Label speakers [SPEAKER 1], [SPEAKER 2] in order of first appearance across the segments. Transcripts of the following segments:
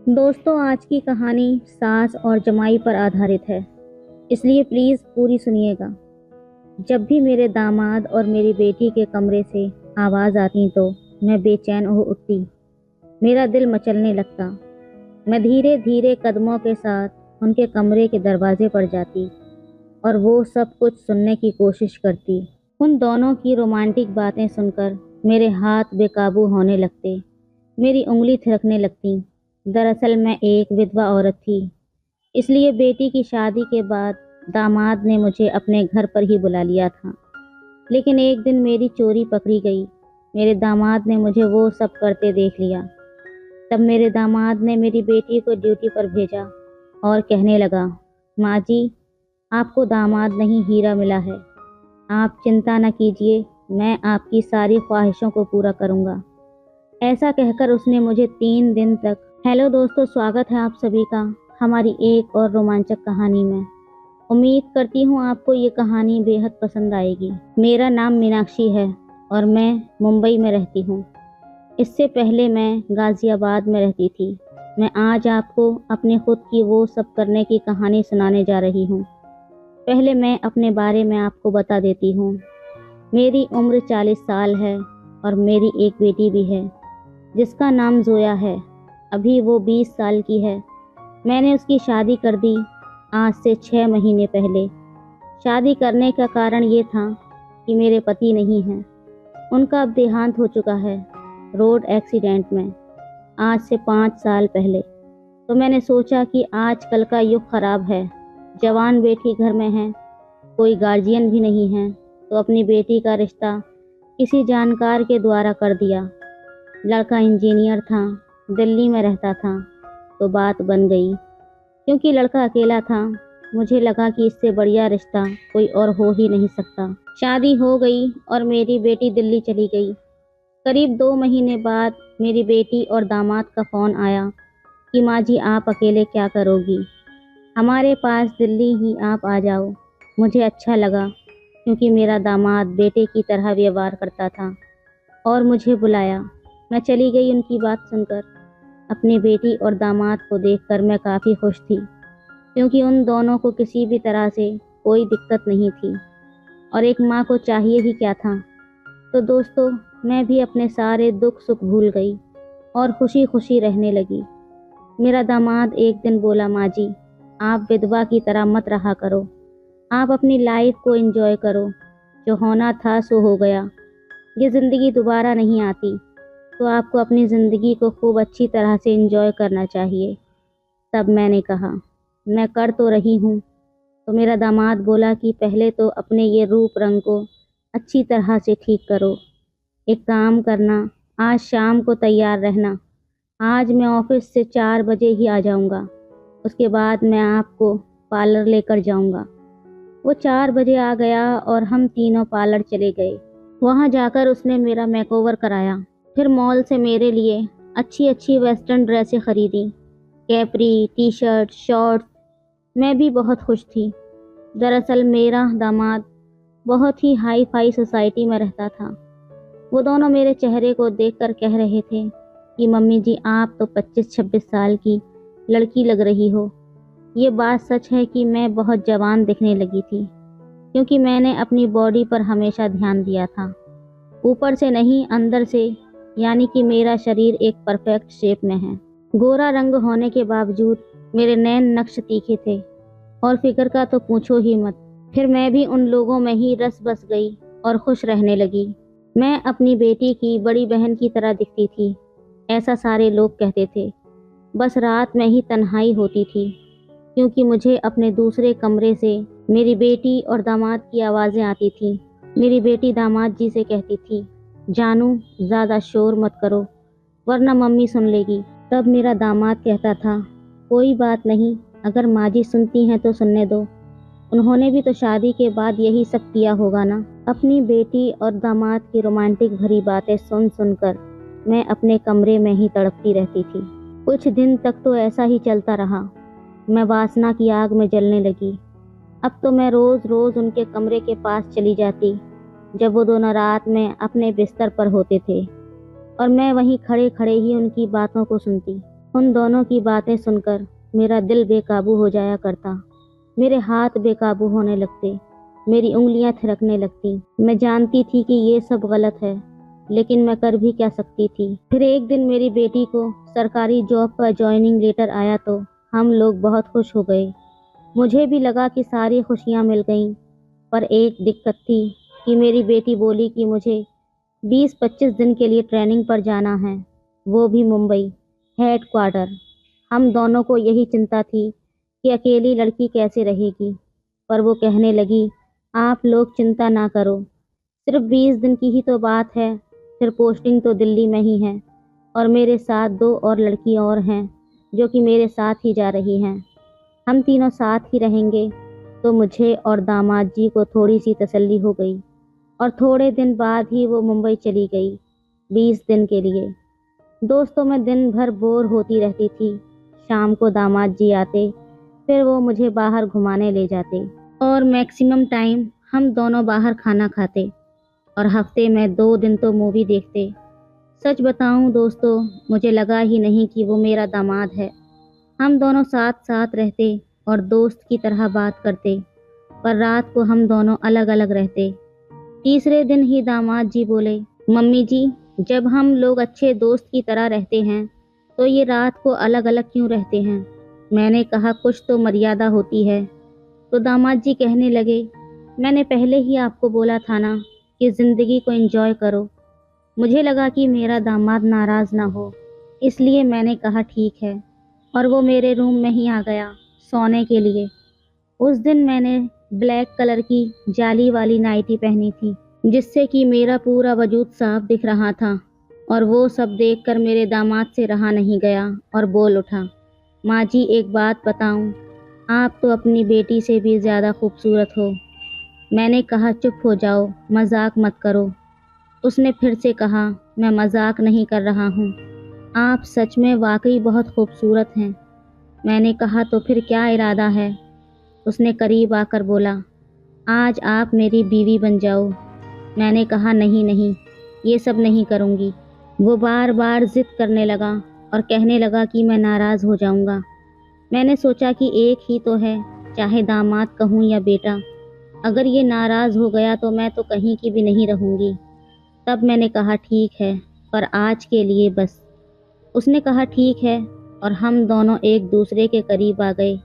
[SPEAKER 1] दोस्तों, आज की कहानी सास और जमाई पर आधारित है, इसलिए प्लीज़ पूरी सुनिएगा। जब भी मेरे दामाद और मेरी बेटी के कमरे से आवाज़ आती तो मैं बेचैन हो उठती। मेरा दिल मचलने लगता। मैं धीरे धीरे कदमों के साथ उनके कमरे के दरवाजे पर जाती और वो सब कुछ सुनने की कोशिश करती। उन दोनों की रोमांटिक बातें सुनकर मेरे हाथ बेकाबू होने लगते, मेरी उंगली थिरकने लगती। दरअसल मैं एक विधवा औरत थी, इसलिए बेटी की शादी के बाद दामाद ने मुझे अपने घर पर ही बुला लिया था। लेकिन एक दिन मेरी चोरी पकड़ी गई। मेरे दामाद ने मुझे वो सब करते देख लिया। तब मेरे दामाद ने मेरी बेटी को ड्यूटी पर भेजा और कहने लगा, माँ जी, आपको दामाद नहीं हीरा मिला है। आप चिंता न कीजिए, मैं आपकी सारी ख्वाहिशों को पूरा करूँगा। ऐसा कहकर उसने मुझे 3 दिन तक। हेलो दोस्तों, स्वागत है आप सभी का हमारी एक और रोमांचक कहानी में। उम्मीद करती हूँ आपको ये कहानी बेहद पसंद आएगी। मेरा नाम मीनाक्षी है और मैं मुंबई में रहती हूँ। इससे पहले मैं गाज़ियाबाद में रहती थी। मैं आज आपको अपने खुद की वो सब करने की कहानी सुनाने जा रही हूँ। पहले मैं अपने बारे में आपको बता देती हूँ। मेरी उम्र 40 साल है और मेरी एक बेटी भी है जिसका नाम जोया है। अभी वो 20 साल की है। मैंने उसकी शादी कर दी आज से 6 महीने पहले। शादी करने का कारण ये था कि मेरे पति नहीं हैं। उनका अब देहांत हो चुका है रोड एक्सीडेंट में, आज से 5 साल पहले। तो मैंने सोचा कि आजकल का युग ख़राब है, जवान बेटी घर में है, कोई गार्जियन भी नहीं है, तो अपनी बेटी का रिश्ता किसी जानकार के द्वारा कर दिया। लड़का इंजीनियर था, दिल्ली में रहता था, तो बात बन गई। क्योंकि लड़का अकेला था, मुझे लगा कि इससे बढ़िया रिश्ता कोई और हो ही नहीं सकता। शादी हो गई और मेरी बेटी दिल्ली चली गई। करीब 2 महीने बाद मेरी बेटी और दामाद का फ़ोन आया कि माँ जी, आप अकेले क्या करोगी, हमारे पास दिल्ली ही आप आ जाओ। मुझे अच्छा लगा क्योंकि मेरा दामाद बेटे की तरह व्यवहार करता था और मुझे बुलाया। मैं चली गई उनकी बात सुनकर। अपनी बेटी और दामाद को देखकर मैं काफ़ी खुश थी क्योंकि उन दोनों को किसी भी तरह से कोई दिक्कत नहीं थी और एक माँ को चाहिए ही क्या था। तो दोस्तों, मैं भी अपने सारे दुख सुख भूल गई और खुशी खुशी रहने लगी। मेरा दामाद एक दिन बोला, माँ जी, आप विधवा की तरह मत रहा करो, आप अपनी लाइफ को एंजॉय करो। जो होना था सो हो गया, ये ज़िंदगी दोबारा नहीं आती, तो आपको अपनी ज़िंदगी को खूब अच्छी तरह से एंजॉय करना चाहिए। तब मैंने कहा, मैं कर तो रही हूँ। तो मेरा दामाद बोला कि पहले तो अपने ये रूप रंग को अच्छी तरह से ठीक करो। एक काम करना, आज शाम को तैयार रहना। आज मैं ऑफिस से 4 बजे ही आ जाऊँगा। उसके बाद मैं आपको पार्लर लेकर जाऊँगा। वो 4 बजे आ गया और हम तीनों पार्लर चले गए। वहाँ जाकर उसने मेरा मेकओवर कराया। फिर मॉल से मेरे लिए अच्छी अच्छी वेस्टर्न ड्रेसें खरीदी, कैपरी, टी शर्ट, शॉर्ट्स। मैं भी बहुत खुश थी। दरअसल मेरा दामाद बहुत ही हाई फाई सोसाइटी में रहता था। वो दोनों मेरे चेहरे को देखकर कह रहे थे कि मम्मी जी, आप तो 25-26 साल की लड़की लग रही हो। ये बात सच है कि मैं बहुत जवान दिखने लगी थी क्योंकि मैंने अपनी बॉडी पर हमेशा ध्यान दिया था, ऊपर से नहीं अंदर से, यानी कि मेरा शरीर एक परफेक्ट शेप में है। गोरा रंग होने के बावजूद मेरे नैन नक्श तीखे थे और फिक्र का तो पूछो ही मत। फिर मैं भी उन लोगों में ही रस बस गई और खुश रहने लगी। मैं अपनी बेटी की बड़ी बहन की तरह दिखती थी, ऐसा सारे लोग कहते थे। बस रात में ही तन्हाई होती थी क्योंकि मुझे अपने दूसरे कमरे से मेरी बेटी और दामाद की आवाज़ें आती थीं। मेरी बेटी दामाद जी से कहती थी, जानू, ज़्यादा शोर मत करो वरना मम्मी सुन लेगी। तब मेरा दामाद कहता था, कोई बात नहीं, अगर माँ जी सुनती हैं तो सुनने दो, उन्होंने भी तो शादी के बाद यही सब किया होगा ना। अपनी बेटी और दामाद की रोमांटिक भरी बातें सुन सुनकर मैं अपने कमरे में ही तड़पती रहती थी। कुछ दिन तक तो ऐसा ही चलता रहा। मैं वासना की आग में जलने लगी। अब तो मैं रोज़ रोज़ उनके कमरे के पास चली जाती जब वो दोनों रात में अपने बिस्तर पर होते थे और मैं वहीं खड़े खड़े ही उनकी बातों को सुनती। उन दोनों की बातें सुनकर मेरा दिल बेकाबू हो जाया करता। मेरे हाथ बेकाबू होने लगते, मेरी उंगलियां थिरकने लगती। मैं जानती थी कि ये सब गलत है, लेकिन मैं कर भी क्या सकती थी। फिर एक दिन मेरी बेटी को सरकारी जॉब का जॉइनिंग लेटर आया तो हम लोग बहुत खुश हो गए। मुझे भी लगा कि सारी खुशियां मिल गईं, पर एक दिक्कत थी कि मेरी बेटी बोली कि मुझे 20-25 दिन के लिए ट्रेनिंग पर जाना है, वो भी मुंबई, हेड क्वार्टर। हम दोनों को यही चिंता थी कि अकेली लड़की कैसे रहेगी, पर वो कहने लगी, आप लोग चिंता ना करो, सिर्फ 20 दिन की ही तो बात है, फिर पोस्टिंग तो दिल्ली में ही है और मेरे साथ 2 और लड़की और हैं जो कि मेरे साथ ही जा रही हैं। हम तीनों साथ ही रहेंगे। तो मुझे और दामाद जी को थोड़ी सी तसल्ली हो गई और थोड़े दिन बाद ही वो मुंबई चली गई 20 दिन के लिए। दोस्तों मैं दिन भर बोर होती रहती थी। शाम को दामाद जी आते, फिर वो मुझे बाहर घुमाने ले जाते और मैक्सिमम टाइम हम दोनों बाहर खाना खाते और हफ्ते में 2 दिन तो मूवी देखते। सच बताऊं दोस्तों, मुझे लगा ही नहीं कि वो मेरा दामाद है। हम दोनों साथ साथ रहते और दोस्त की तरह बात करते, पर रात को हम दोनों अलग अलग रहते। तीसरे दिन ही दामाद जी बोले, मम्मी जी, जब हम लोग अच्छे दोस्त की तरह रहते हैं तो ये रात को अलग अलग क्यों रहते हैं। मैंने कहा कुछ तो मर्यादा होती है। तो दामाद जी कहने लगे, मैंने पहले ही आपको बोला था ना कि ज़िंदगी को एंजॉय करो। मुझे लगा कि मेरा दामाद नाराज़ ना हो, इसलिए मैंने कहा ठीक है, और वो मेरे रूम में ही आ गया सोने के लिए। उस दिन मैंने ब्लैक कलर की जाली वाली नाइटी पहनी थी, जिससे कि मेरा पूरा वजूद साफ दिख रहा था। और वो सब देखकर मेरे दामाद से रहा नहीं गया और बोल उठा, माँ जी एक बात बताऊं, आप तो अपनी बेटी से भी ज़्यादा खूबसूरत हो। मैंने कहा चुप हो जाओ, मजाक मत करो। उसने फिर से कहा, मैं मजाक नहीं कर रहा हूँ, आप सच में वाकई बहुत खूबसूरत हैं। मैंने कहा तो फिर क्या इरादा है। उसने करीब आकर बोला, आज आप मेरी बीवी बन जाओ। मैंने कहा नहीं नहीं, ये सब नहीं करूँगी। वो बार बार जिद करने लगा और कहने लगा कि मैं नाराज़ हो जाऊँगा। मैंने सोचा कि एक ही तो है, चाहे दामाद कहूँ या बेटा, अगर ये नाराज़ हो गया तो मैं तो कहीं की भी नहीं रहूँगी। तब मैंने कहा ठीक है, पर आज के लिए बस। उसने कहा ठीक है और हम दोनों एक दूसरे के करीब आ गए।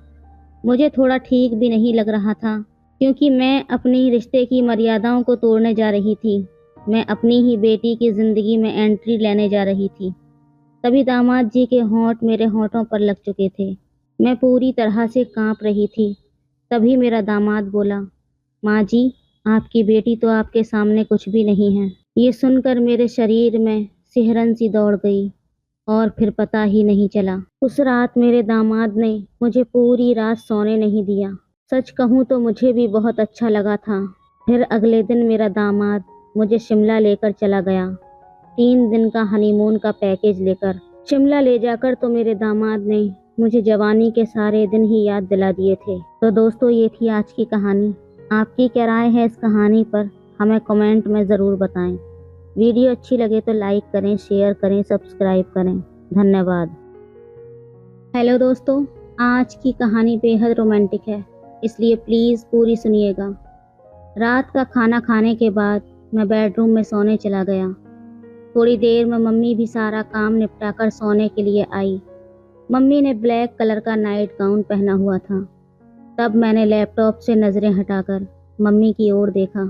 [SPEAKER 1] मुझे थोड़ा ठीक भी नहीं लग रहा था, क्योंकि मैं अपनी रिश्ते की मर्यादाओं को तोड़ने जा रही थी। मैं अपनी ही बेटी की ज़िंदगी में एंट्री लेने जा रही थी। तभी दामाद जी के होंठ मेरे होंठों पर लग चुके थे। मैं पूरी तरह से कांप रही थी। तभी मेरा दामाद बोला, माँ जी, आपकी बेटी तो आपके सामने कुछ भी नहीं है। ये सुनकर मेरे शरीर में सिहरन सी दौड़ गई और फिर पता ही नहीं चला। उस रात मेरे दामाद ने मुझे पूरी रात सोने नहीं दिया। सच कहूँ तो मुझे भी बहुत अच्छा लगा था। फिर अगले दिन मेरा दामाद मुझे शिमला लेकर चला गया, 3 दिन का हनीमून का पैकेज लेकर। शिमला ले जाकर तो मेरे दामाद ने मुझे जवानी के सारे दिन ही याद दिला दिए थे। तो दोस्तों, ये थी आज की कहानी। आपकी क्या राय है इस कहानी पर, हमें कमेंट में ज़रूर बताएं। वीडियो अच्छी लगे तो लाइक करें, शेयर करें, सब्सक्राइब करें। धन्यवाद। हेलो दोस्तों, आज की कहानी बेहद रोमांटिक है, इसलिए प्लीज़ पूरी सुनिएगा। रात का खाना खाने के बाद मैं बेडरूम में सोने चला गया। थोड़ी देर में मम्मी भी सारा काम निपटाकर सोने के लिए आई। मम्मी ने ब्लैक कलर का नाइट गाउन पहना हुआ था। तब मैंने लैपटॉप से नज़रें हटाकर मम्मी की ओर देखा।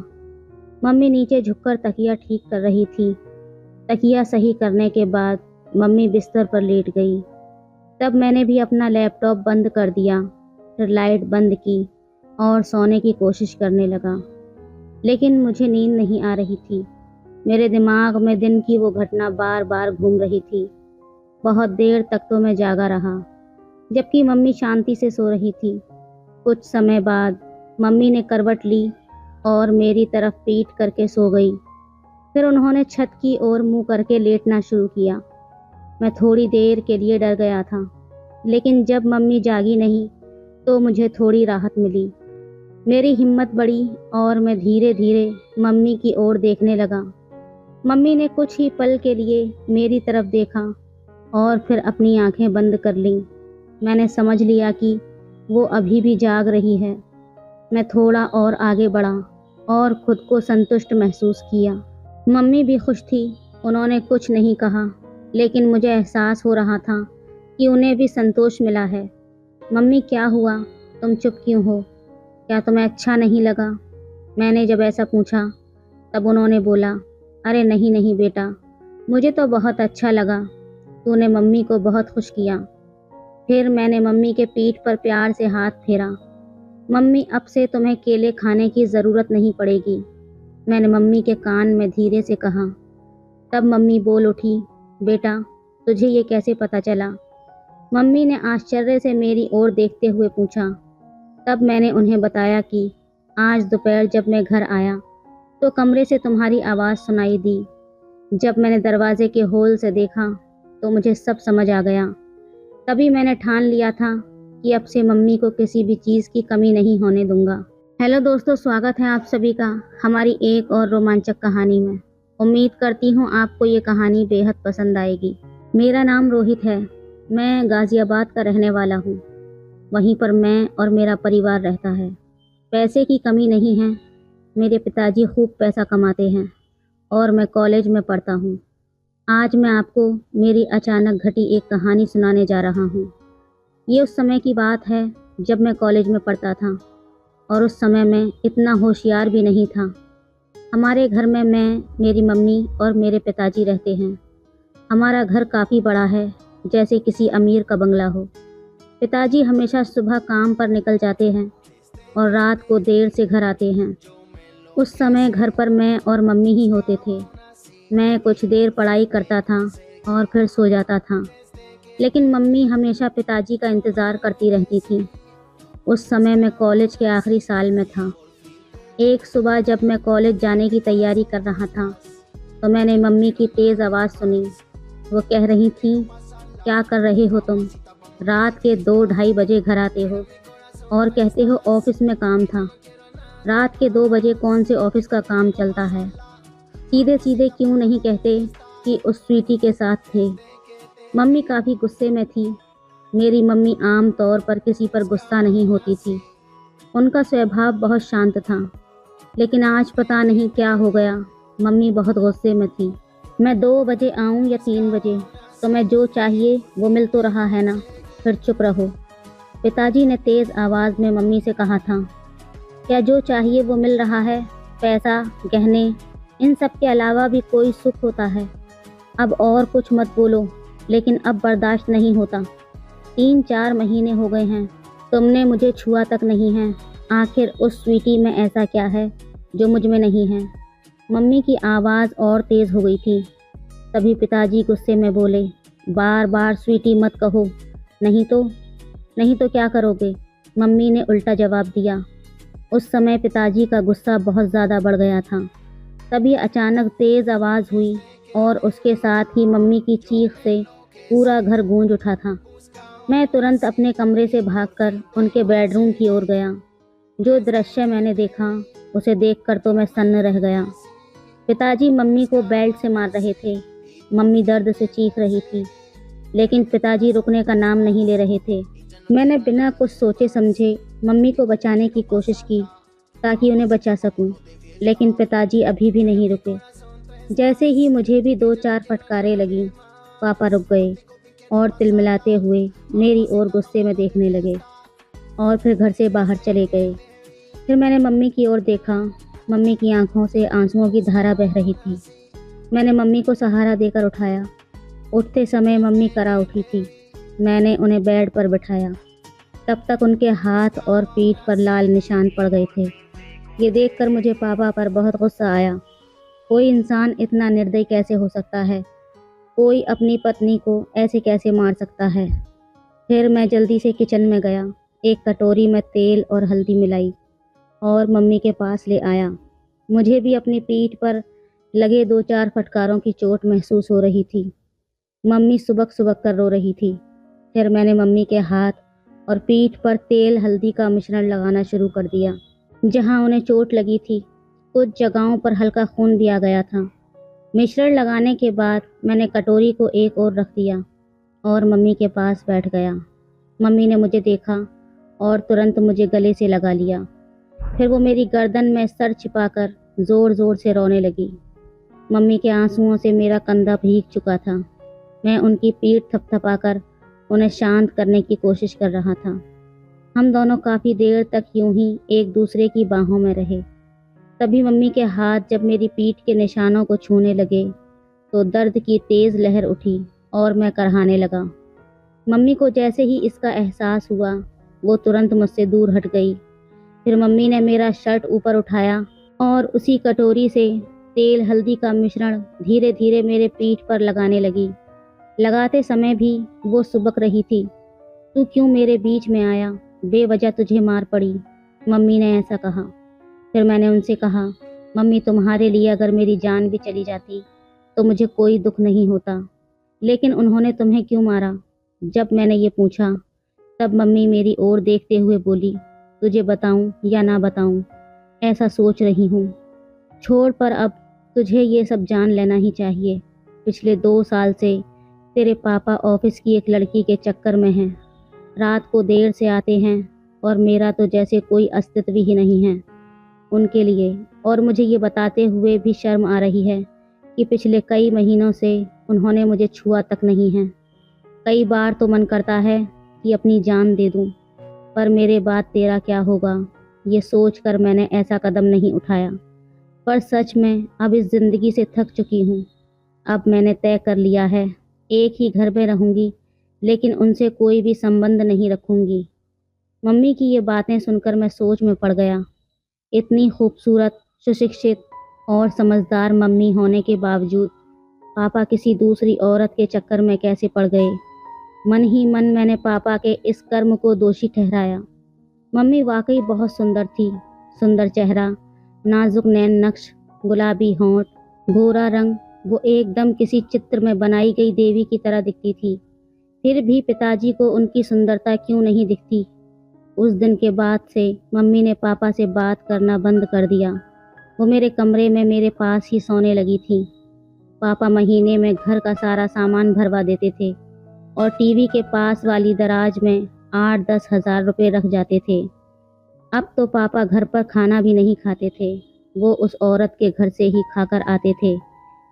[SPEAKER 1] मम्मी नीचे झुककर तकिया ठीक कर रही थी। तकिया सही करने के बाद मम्मी बिस्तर पर लेट गई। तब मैंने भी अपना लैपटॉप बंद कर दिया, फिर लाइट बंद की और सोने की कोशिश करने लगा। लेकिन मुझे नींद नहीं आ रही थी। मेरे दिमाग में दिन की वो घटना बार बार घूम रही थी। बहुत देर तक तो मैं जागा रहा, जबकि मम्मी शांति से सो रही थी। कुछ समय बाद मम्मी ने करवट ली और मेरी तरफ पीठ करके सो गई। फिर उन्होंने छत की ओर मुंह करके लेटना शुरू किया। मैं थोड़ी देर के लिए डर गया था, लेकिन जब मम्मी जागी नहीं तो मुझे थोड़ी राहत मिली। मेरी हिम्मत बढ़ी और मैं धीरे धीरे मम्मी की ओर देखने लगा। मम्मी ने कुछ ही पल के लिए मेरी तरफ देखा और फिर अपनी आंखें बंद कर लीं। मैंने समझ लिया कि वो अभी भी जाग रही है। मैं थोड़ा और आगे बढ़ा और खुद को संतुष्ट महसूस किया। मम्मी भी खुश थी। उन्होंने कुछ नहीं कहा, लेकिन मुझे एहसास हो रहा था कि उन्हें भी संतोष मिला है। मम्मी, क्या हुआ? तुम चुप क्यों हो? क्या तुम्हें अच्छा नहीं लगा? मैंने जब ऐसा पूछा तब उन्होंने बोला, अरे नहीं नहीं बेटा, मुझे तो बहुत अच्छा लगा। तूने मम्मी को बहुत खुश किया। फिर मैंने मम्मी के पीठ पर प्यार से हाथ फेरा। मम्मी, अब से तुम्हें केले खाने की ज़रूरत नहीं पड़ेगी, मैंने मम्मी के कान में धीरे से कहा। तब मम्मी बोल उठी, बेटा तुझे ये कैसे पता चला? मम्मी ने आश्चर्य से मेरी ओर देखते हुए पूछा। तब मैंने उन्हें बताया कि आज दोपहर जब मैं घर आया तो कमरे से तुम्हारी आवाज़ सुनाई दी। जब मैंने दरवाजे के होल से देखा तो मुझे सब समझ आ गया। तभी मैंने ठान लिया था कि अब से मम्मी को किसी भी चीज़ की कमी नहीं होने दूंगा। हेलो दोस्तों, स्वागत है आप सभी का हमारी एक और रोमांचक कहानी में। उम्मीद करती हूँ आपको ये कहानी बेहद पसंद आएगी। मेरा नाम रोहित है। मैं गाज़ियाबाद का रहने वाला हूँ। वहीं पर मैं और मेरा परिवार रहता है। पैसे की कमी नहीं है। मेरे पिताजी खूब पैसा कमाते हैं और मैं कॉलेज में पढ़ता हूँ। आज मैं आपको मेरी अचानक घटी एक कहानी सुनाने जा रहा हूँ। ये उस समय की बात है जब मैं कॉलेज में पढ़ता था और उस समय मैं इतना होशियार भी नहीं था। हमारे घर में मैं, मेरी मम्मी और मेरे पिताजी रहते हैं। हमारा घर काफ़ी बड़ा है, जैसे किसी अमीर का बंगला हो। पिताजी हमेशा सुबह काम पर निकल जाते हैं और रात को देर से घर आते हैं। उस समय घर पर मैं और मम्मी ही होते थे। मैं कुछ देर पढ़ाई करता था और फिर सो जाता था, लेकिन मम्मी हमेशा पिताजी का इंतज़ार करती रहती थी। उस समय मैं कॉलेज के आखिरी साल में था। एक सुबह जब मैं कॉलेज जाने की तैयारी कर रहा था तो मैंने मम्मी की तेज़ आवाज़ सुनी। वो कह रही थी, क्या कर रहे हो तुम? रात के 2-2:30 बजे घर आते हो और कहते हो ऑफिस में काम था। रात के 2 बजे कौन से ऑफिस का काम चलता है? सीधे सीधे क्यों नहीं कहते कि उस स्वीटी के साथ थे? मम्मी काफ़ी गुस्से में थी। मेरी मम्मी आम तौर पर किसी पर गुस्सा नहीं होती थी। उनका स्वभाव बहुत शांत था, लेकिन आज पता नहीं क्या हो गया, मम्मी बहुत गुस्से में थी। मैं 2 बजे आऊँ या 3 बजे, तुम्हें जो चाहिए वो मिल तो रहा है ना, फिर चुप रहो। पिताजी ने तेज़ आवाज़ में मम्मी से कहा था। क्या जो चाहिए वो मिल रहा है? पैसा, गहने, इन सब के अलावा भी कोई सुख होता है? अब और कुछ मत बोलो, लेकिन अब बर्दाश्त नहीं होता। 3-4 महीने हो गए हैं, तुमने मुझे छुआ तक नहीं है। आखिर उस स्वीटी में ऐसा क्या है जो मुझ में नहीं है? मम्मी की आवाज़ और तेज़ हो गई थी। तभी पिताजी गुस्से में बोले, बार बार स्वीटी मत कहो, नहीं तो क्या करोगे? मम्मी ने उल्टा जवाब दिया। उस समय पिताजी का गुस्सा बहुत ज़्यादा बढ़ गया था। तभी अचानक तेज़ आवाज़ हुई और उसके साथ ही मम्मी की चीख से पूरा घर गूंज उठा था। मैं तुरंत अपने कमरे से भागकर उनके बेडरूम की ओर गया। जो दृश्य मैंने देखा उसे देखकर तो मैं सन्न रह गया। पिताजी मम्मी को बेल्ट से मार रहे थे। मम्मी दर्द से चीख रही थी, लेकिन पिताजी रुकने का नाम नहीं ले रहे थे। मैंने बिना कुछ सोचे समझे मम्मी को बचाने की कोशिश की ताकि उन्हें बचा सकूं, लेकिन पिताजी अभी भी नहीं रुके। जैसे ही मुझे भी 2-4 फटकारें लगीं, पापा रुक गए और तिलमिलाते हुए मेरी ओर गुस्से में देखने लगे और फिर घर से बाहर चले गए। फिर मैंने मम्मी की ओर देखा। मम्मी की आंखों से आंसुओं की धारा बह रही थी। मैंने मम्मी को सहारा देकर उठाया। उठते समय मम्मी करा उठी थी। मैंने उन्हें बेड पर बिठाया। तब तक उनके हाथ और पीठ पर लाल निशान पड़ गए थे। ये देखकर मुझे पापा पर बहुत गुस्सा आया। कोई इंसान इतना निर्दयी कैसे हो सकता है? कोई अपनी पत्नी को ऐसे कैसे मार सकता है? फिर मैं जल्दी से किचन में गया। एक कटोरी में तेल और हल्दी मिलाई और मम्मी के पास ले आया। मुझे भी अपनी पीठ पर लगे 2-4 फटकारों की चोट महसूस हो रही थी। मम्मी सुबक सुबक कर रो रही थी। फिर मैंने मम्मी के हाथ और पीठ पर तेल हल्दी का मिश्रण लगाना शुरू कर दिया। जहां उन्हें चोट लगी थी, कुछ जगहों पर हल्का खून भी आ गया था। मिश्रण लगाने के बाद मैंने कटोरी को एक ओर रख दिया और मम्मी के पास बैठ गया। मम्मी ने मुझे देखा और तुरंत मुझे गले से लगा लिया। फिर वो मेरी गर्दन में सर छिपाकर ज़ोर ज़ोर से रोने लगी। मम्मी के आंसुओं से मेरा कंधा भीग चुका था। मैं उनकी पीठ थपथपाकर उन्हें शांत करने की कोशिश कर रहा था। हम दोनों काफ़ी देर तक यूं ही एक दूसरे की बाहों में रहे। तभी मम्मी के हाथ जब मेरी पीठ के निशानों को छूने लगे तो दर्द की तेज़ लहर उठी और मैं करहाने लगा। मम्मी को जैसे ही इसका एहसास हुआ वो तुरंत मुझसे दूर हट गई। फिर मम्मी ने मेरा शर्ट ऊपर उठाया और उसी कटोरी से तेल हल्दी का मिश्रण धीरे धीरे मेरे पीठ पर लगाने लगी। लगाते समय भी वो सुबक रही थी। तू क्यों मेरे बीच में आया? बेवजह तुझे मार पड़ी, मम्मी ने ऐसा कहा। फिर मैंने उनसे कहा, मम्मी तुम्हारे लिए अगर मेरी जान भी चली जाती तो मुझे कोई दुख नहीं होता, लेकिन उन्होंने तुम्हें क्यों मारा? जब मैंने ये पूछा तब मम्मी मेरी ओर देखते हुए बोली, तुझे बताऊं या ना बताऊं, ऐसा सोच रही हूँ। छोड़ पर अब तुझे ये सब जान लेना ही चाहिए। पिछले 2 साल से तेरे पापा ऑफिस की एक लड़की के चक्कर में हैं। रात को देर से आते हैं और मेरा तो जैसे कोई अस्तित्व ही नहीं है उनके लिए। और मुझे ये बताते हुए भी शर्म आ रही है कि पिछले कई महीनों से उन्होंने मुझे छुआ तक नहीं है। कई बार तो मन करता है कि अपनी जान दे दूं, पर मेरे बाद तेरा क्या होगा, ये सोचकर मैंने ऐसा कदम नहीं उठाया। पर सच में अब इस ज़िंदगी से थक चुकी हूँ। अब मैंने तय कर लिया है, एक ही घर में रहूँगी, लेकिन उनसे कोई भी संबंध नहीं रखूँगी। मम्मी की ये बातें सुनकर मैं सोच में पड़ गया। इतनी खूबसूरत, सुशिक्षित और समझदार मम्मी होने के बावजूद पापा किसी दूसरी औरत के चक्कर में कैसे पड़ गए। मन ही मन मैंने पापा के इस कर्म को दोषी ठहराया। मम्मी वाकई बहुत सुंदर थी। सुंदर चेहरा, नाजुक नैन नक्श, गुलाबी होंठ, गोरा रंग, वो एकदम किसी चित्र में बनाई गई देवी की तरह दिखती थी। फिर भी पिताजी को उनकी सुंदरता क्यों नहीं दिखती? उस दिन के बाद से मम्मी ने पापा से बात करना बंद कर दिया। वो मेरे कमरे में मेरे पास ही सोने लगी थी। पापा महीने में घर का सारा सामान भरवा देते थे और टीवी के पास वाली दराज में 8-10 हज़ार रुपये रख जाते थे। अब तो पापा घर पर खाना भी नहीं खाते थे। वो उस औरत के घर से ही खाकर आते थे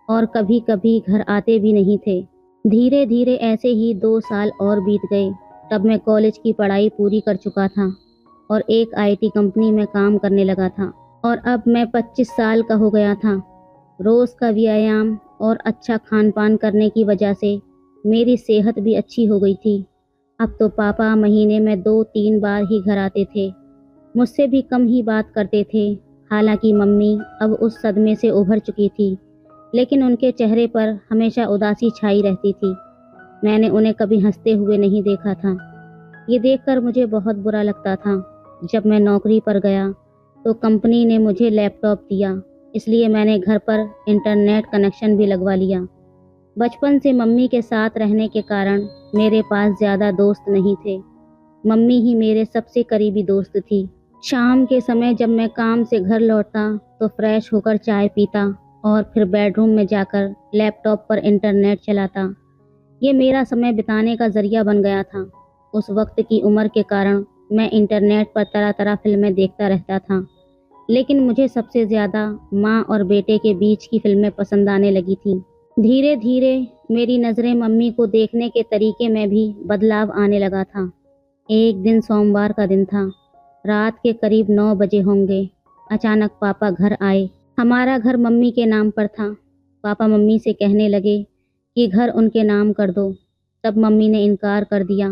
[SPEAKER 1] और कभी कभी घर आते भी नहीं थे। धीरे धीरे ऐसे ही 2 साल और बीत गए। तब मैं कॉलेज की पढ़ाई पूरी कर चुका था और एक आईटी कंपनी में काम करने लगा था और अब मैं 25 साल का हो गया था। रोज़ का व्यायाम और अच्छा खान पान करने की वजह से मेरी सेहत भी अच्छी हो गई थी। अब तो पापा महीने में 2-3 बार ही घर आते थे। मुझसे भी कम ही बात करते थे। हालांकि मम्मी अब उस सदमे से उभर चुकी थी, लेकिन उनके चेहरे पर हमेशा उदासी छाई रहती थी। मैंने उन्हें कभी हंसते हुए नहीं देखा था। ये देखकर मुझे बहुत बुरा लगता था। जब मैं नौकरी पर गया तो कंपनी ने मुझे लैपटॉप दिया, इसलिए मैंने घर पर इंटरनेट कनेक्शन भी लगवा लिया। बचपन से मम्मी के साथ रहने के कारण मेरे पास ज़्यादा दोस्त नहीं थे। मम्मी ही मेरे सबसे करीबी दोस्त थी। शाम के समय जब मैं काम से घर लौटता तो फ्रेश होकर चाय पीता और फिर बेडरूम में जाकर लैपटॉप पर इंटरनेट चलाता। ये मेरा समय बिताने का जरिया बन गया था। उस वक्त की उम्र के कारण मैं इंटरनेट पर तरह तरह फिल्में देखता रहता था, लेकिन मुझे सबसे ज़्यादा माँ और बेटे के बीच की फिल्में पसंद आने लगी थीं। धीरे धीरे मेरी नज़रें मम्मी को देखने के तरीके में भी बदलाव आने लगा था। एक दिन सोमवार का दिन था। रात के करीब 9 बजे होंगे। अचानक पापा घर आए। हमारा घर मम्मी के नाम पर था। पापा मम्मी से कहने लगे कि घर उनके नाम कर दो। तब मम्मी ने इनकार कर दिया।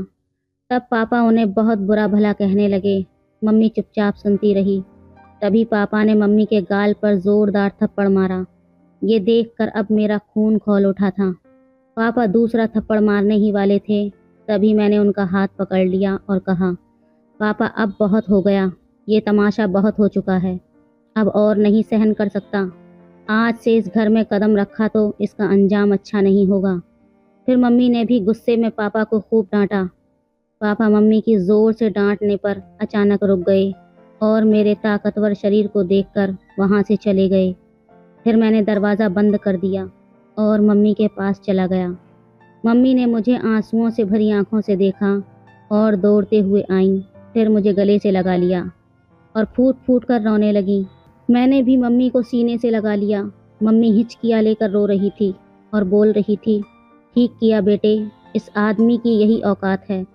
[SPEAKER 1] तब पापा उन्हें बहुत बुरा भला कहने लगे। मम्मी चुपचाप सुनती रही। तभी पापा ने मम्मी के गाल पर जोरदार थप्पड़ मारा। ये देखकर अब मेरा खून खौल उठा था। पापा दूसरा थप्पड़ मारने ही वाले थे, तभी मैंने उनका हाथ पकड़ लिया और कहा, पापा अब बहुत हो गया, ये तमाशा बहुत हो चुका है, अब और नहीं सहन कर सकता। आज से इस घर में कदम रखा तो इसका अंजाम अच्छा नहीं होगा। फिर मम्मी ने भी गुस्से में पापा को खूब डांटा। पापा मम्मी की ज़ोर से डांटने पर अचानक रुक गए और मेरे ताकतवर शरीर को देखकर वहाँ से चले गए। फिर मैंने दरवाज़ा बंद कर दिया और मम्मी के पास चला गया। मम्मी ने मुझे आंसुओं से भरी आंखों से देखा और दौड़ते हुए आईं, फिर मुझे गले से लगा लिया और फूट फूट कर रोने लगी। मैंने भी मम्मी को सीने से लगा लिया। मम्मी हिचकियाँ लेकर रो रही थी और बोल रही थी, ठीक किया बेटे, इस आदमी की यही औकात है।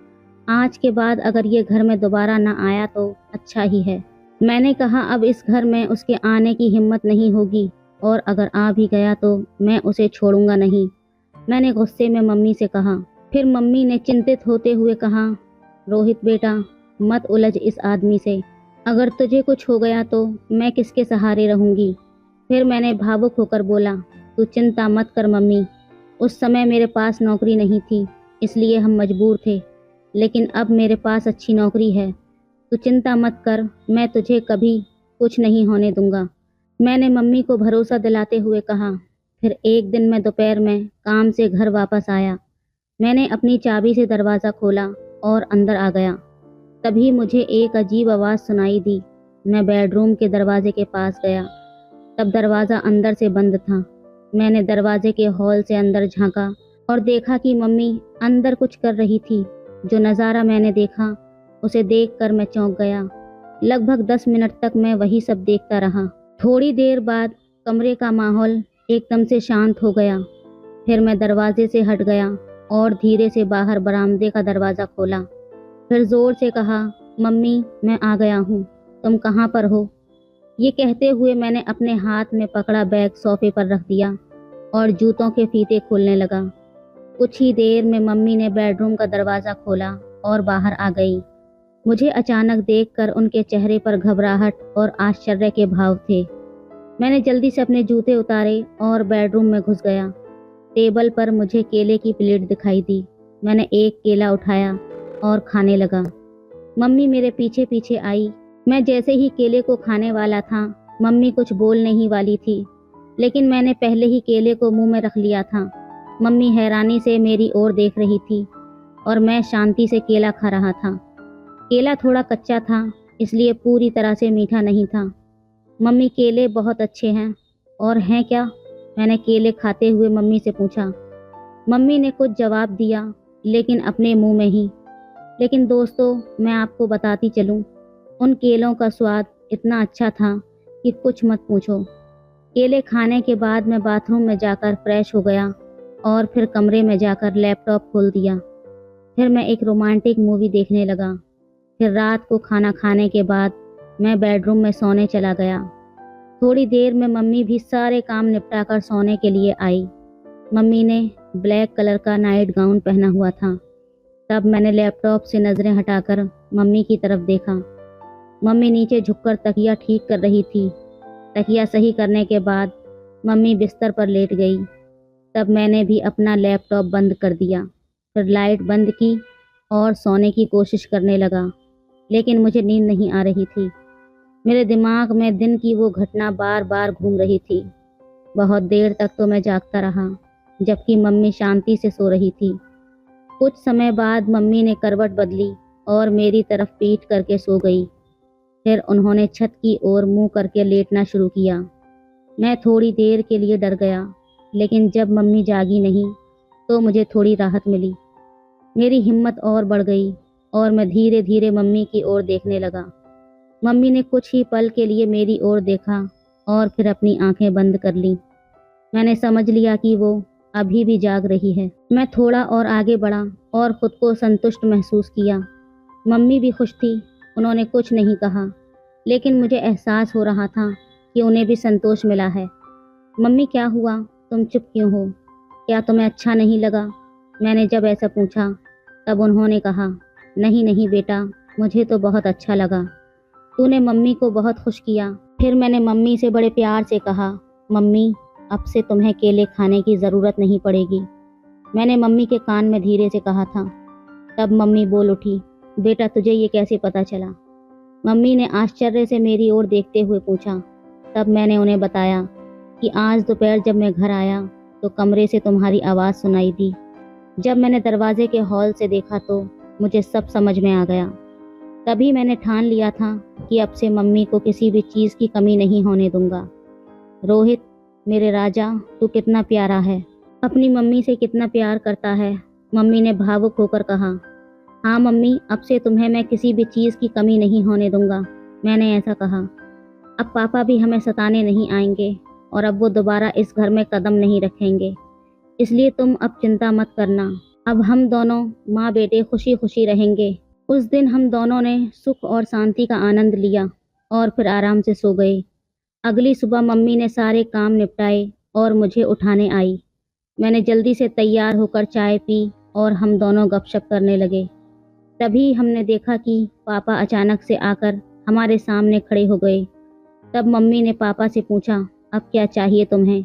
[SPEAKER 1] आज के बाद अगर ये घर में दोबारा ना आया तो अच्छा ही है। मैंने कहा अब इस घर में उसके आने की हिम्मत नहीं होगी और अगर आ भी गया तो मैं उसे छोड़ूंगा नहीं, मैंने गुस्से में मम्मी से कहा। फिर मम्मी ने चिंतित होते हुए कहा, रोहित बेटा, मत उलझ इस आदमी से। अगर तुझे कुछ हो गया तो मैं किसके सहारे रहूंगी। फिर मैंने भावुक होकर बोला, तू चिंता मत कर मम्मी, उस समय मेरे पास नौकरी नहीं थी इसलिए हम मजबूर थे, लेकिन अब मेरे पास अच्छी नौकरी है। तू चिंता मत कर, मैं तुझे कभी कुछ नहीं होने दूंगा, मैंने मम्मी को भरोसा दिलाते हुए कहा। फिर एक दिन मैं दोपहर में काम से घर वापस आया। मैंने अपनी चाबी से दरवाज़ा खोला और अंदर आ गया। तभी मुझे एक अजीब आवाज़ सुनाई दी। मैं बेडरूम के दरवाजे के पास गया, तब दरवाज़ा अंदर से बंद था। मैंने दरवाजे के हॉल से अंदर झांका और देखा कि मम्मी अंदर कुछ कर रही थी। जो नज़ारा मैंने देखा उसे देखकर मैं चौंक गया। लगभग 10 मिनट तक मैं वही सब देखता रहा। थोड़ी देर बाद कमरे का माहौल एकदम से शांत हो गया। फिर मैं दरवाजे से हट गया और धीरे से बाहर बरामदे का दरवाज़ा खोला। फिर ज़ोर से कहा, मम्मी मैं आ गया हूँ, तुम कहाँ पर हो। ये कहते हुए मैंने अपने हाथ में पकड़ा बैग सोफे पर रख दिया और जूतों के फीते खोलने लगा। कुछ ही देर में मम्मी ने बेडरूम का दरवाज़ा खोला और बाहर आ गई। मुझे अचानक देखकर उनके चेहरे पर घबराहट और आश्चर्य के भाव थे। मैंने जल्दी से अपने जूते उतारे और बेडरूम में घुस गया। टेबल पर मुझे केले की प्लेट दिखाई दी। मैंने एक केला उठाया और खाने लगा। मम्मी मेरे पीछे पीछे आई। मैं जैसे ही केले को खाने वाला था, मम्मी कुछ बोलने ही वाली थी, लेकिन मैंने पहले ही केले को मुंह में रख लिया था। मम्मी हैरानी से मेरी ओर देख रही थी और मैं शांति से केला खा रहा था। केला थोड़ा कच्चा था, इसलिए पूरी तरह से मीठा नहीं था। मम्मी केले बहुत अच्छे हैं। और हैं क्या? मैंने केले खाते हुए मम्मी से पूछा। मम्मी ने कुछ जवाब दिया, लेकिन अपने मुंह में ही। लेकिन दोस्तों, मैं आपको बताती चलूं, उन केलों का स्वाद इतना अच्छा था कि कुछ मत पूछो। केले खाने के बाद मैं बाथरूम में जाकर फ्रेश हो गया और फिर कमरे में जाकर लैपटॉप खोल दिया। फिर मैं एक रोमांटिक मूवी देखने लगा। फिर रात को खाना खाने के बाद मैं बेडरूम में सोने चला गया। थोड़ी देर में मम्मी भी सारे काम निपटा कर सोने के लिए आई। मम्मी ने ब्लैक कलर का नाइट गाउन पहना हुआ था। तब मैंने लैपटॉप से नज़रें हटाकर मम्मी की तरफ देखा। मम्मी नीचे झुककर तकिया ठीक कर रही थी। तकिया सही करने के बाद मम्मी बिस्तर पर लेट गई। तब मैंने भी अपना लैपटॉप बंद कर दिया। फिर लाइट बंद की और सोने की कोशिश करने लगा, लेकिन मुझे नींद नहीं आ रही थी। मेरे दिमाग में दिन की वो घटना बार बार घूम रही थी। बहुत देर तक तो मैं जागता रहा, जबकि मम्मी शांति से सो रही थी। कुछ समय बाद मम्मी ने करवट बदली और मेरी तरफ पीठ करके सो गई। फिर उन्होंने छत की ओर मुंह करके लेटना शुरू किया। मैं थोड़ी देर के लिए डर गया, लेकिन जब मम्मी जागी नहीं तो मुझे थोड़ी राहत मिली। मेरी हिम्मत और बढ़ गई और मैं धीरे धीरे मम्मी की ओर देखने लगा। मम्मी ने कुछ ही पल के लिए मेरी ओर देखा और फिर अपनी आंखें बंद कर लीं। मैंने समझ लिया कि वो अभी भी जाग रही है। मैं थोड़ा और आगे बढ़ा और खुद को संतुष्ट महसूस किया। मम्मी भी खुश थी, उन्होंने कुछ नहीं कहा, लेकिन मुझे एहसास हो रहा था कि उन्हें भी संतोष मिला है। मम्मी क्या हुआ, तुम चुप क्यों हो? क्या तुम्हें अच्छा नहीं लगा? मैंने जब ऐसा पूछा तब उन्होंने कहा, नहीं नहीं बेटा, मुझे तो बहुत अच्छा लगा, तूने मम्मी को बहुत खुश किया। फिर मैंने मम्मी से बड़े प्यार से कहा, मम्मी अब से तुम्हें केले खाने की ज़रूरत नहीं पड़ेगी, मैंने मम्मी के कान में धीरे से कहा था। तब मम्मी बोल उठी, बेटा तुझे ये कैसे पता चला? मम्मी ने आश्चर्य से मेरी ओर देखते हुए पूछा। तब मैंने उन्हें बताया कि आज दोपहर जब मैं घर आया तो कमरे से तुम्हारी आवाज़ सुनाई दी। जब मैंने दरवाजे के हॉल से देखा तो मुझे सब समझ में आ गया। तभी मैंने ठान लिया था कि अब से मम्मी को किसी भी चीज़ की कमी नहीं होने दूंगा। रोहित मेरे राजा, तू कितना प्यारा है। अपनी मम्मी से कितना प्यार करता है। मम्मी ने भावुक होकर कहा। हाँ मम्मी, अब से तुम्हें मैं किसी भी चीज़ की कमी नहीं होने दूंगा। मैंने ऐसा कहा। अब पापा भी हमें सताने नहीं आएंगे और अब वो दोबारा इस घर में कदम नहीं रखेंगे। इसलिए तुम अब चिंता मत करना। अब हम दोनों माँ बेटे खुशी खुशी रहेंगे। उस दिन हम दोनों ने सुख और शांति का आनंद लिया और फिर आराम से सो गए। अगली सुबह मम्मी ने सारे काम निपटाए और मुझे उठाने आई। मैंने जल्दी से तैयार होकर चाय पी और हम दोनों गपशप करने लगे। तभी हमने देखा कि पापा अचानक से आकर हमारे सामने खड़े हो गए। तब मम्मी ने पापा से पूछा, अब क्या चाहिए तुम्हें?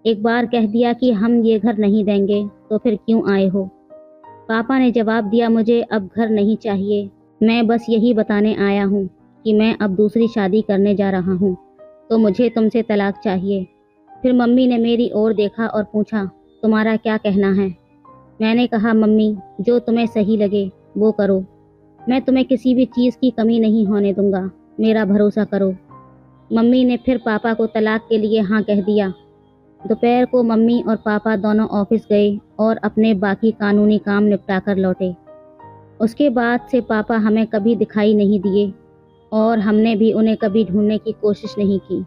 [SPEAKER 1] एक बार कह दिया कि हम ये घर नहीं देंगे तो फिर क्यों आए हो? पापा ने जवाब दिया, मुझे अब घर नहीं चाहिए, मैं बस यही बताने आया हूँ कि मैं अब दूसरी शादी करने जा रहा हूँ, तो मुझे तुमसे तलाक चाहिए। फिर मम्मी ने मेरी ओर देखा और पूछा, तुम्हारा क्या कहना है? मैंने कहा, मम्मी जो तुम्हें सही लगे वो करो। मैं तुम्हें किसी भी चीज़ की कमी नहीं होने दूंगा, मेरा भरोसा करो। मम्मी ने फिर पापा को तलाक के लिए हाँ कह दिया। दोपहर को मम्मी और पापा दोनों ऑफिस गए और अपने बाकी कानूनी काम निपटा कर लौटे। उसके बाद से पापा हमें कभी दिखाई नहीं दिए और हमने भी उन्हें कभी ढूंढने की कोशिश नहीं की।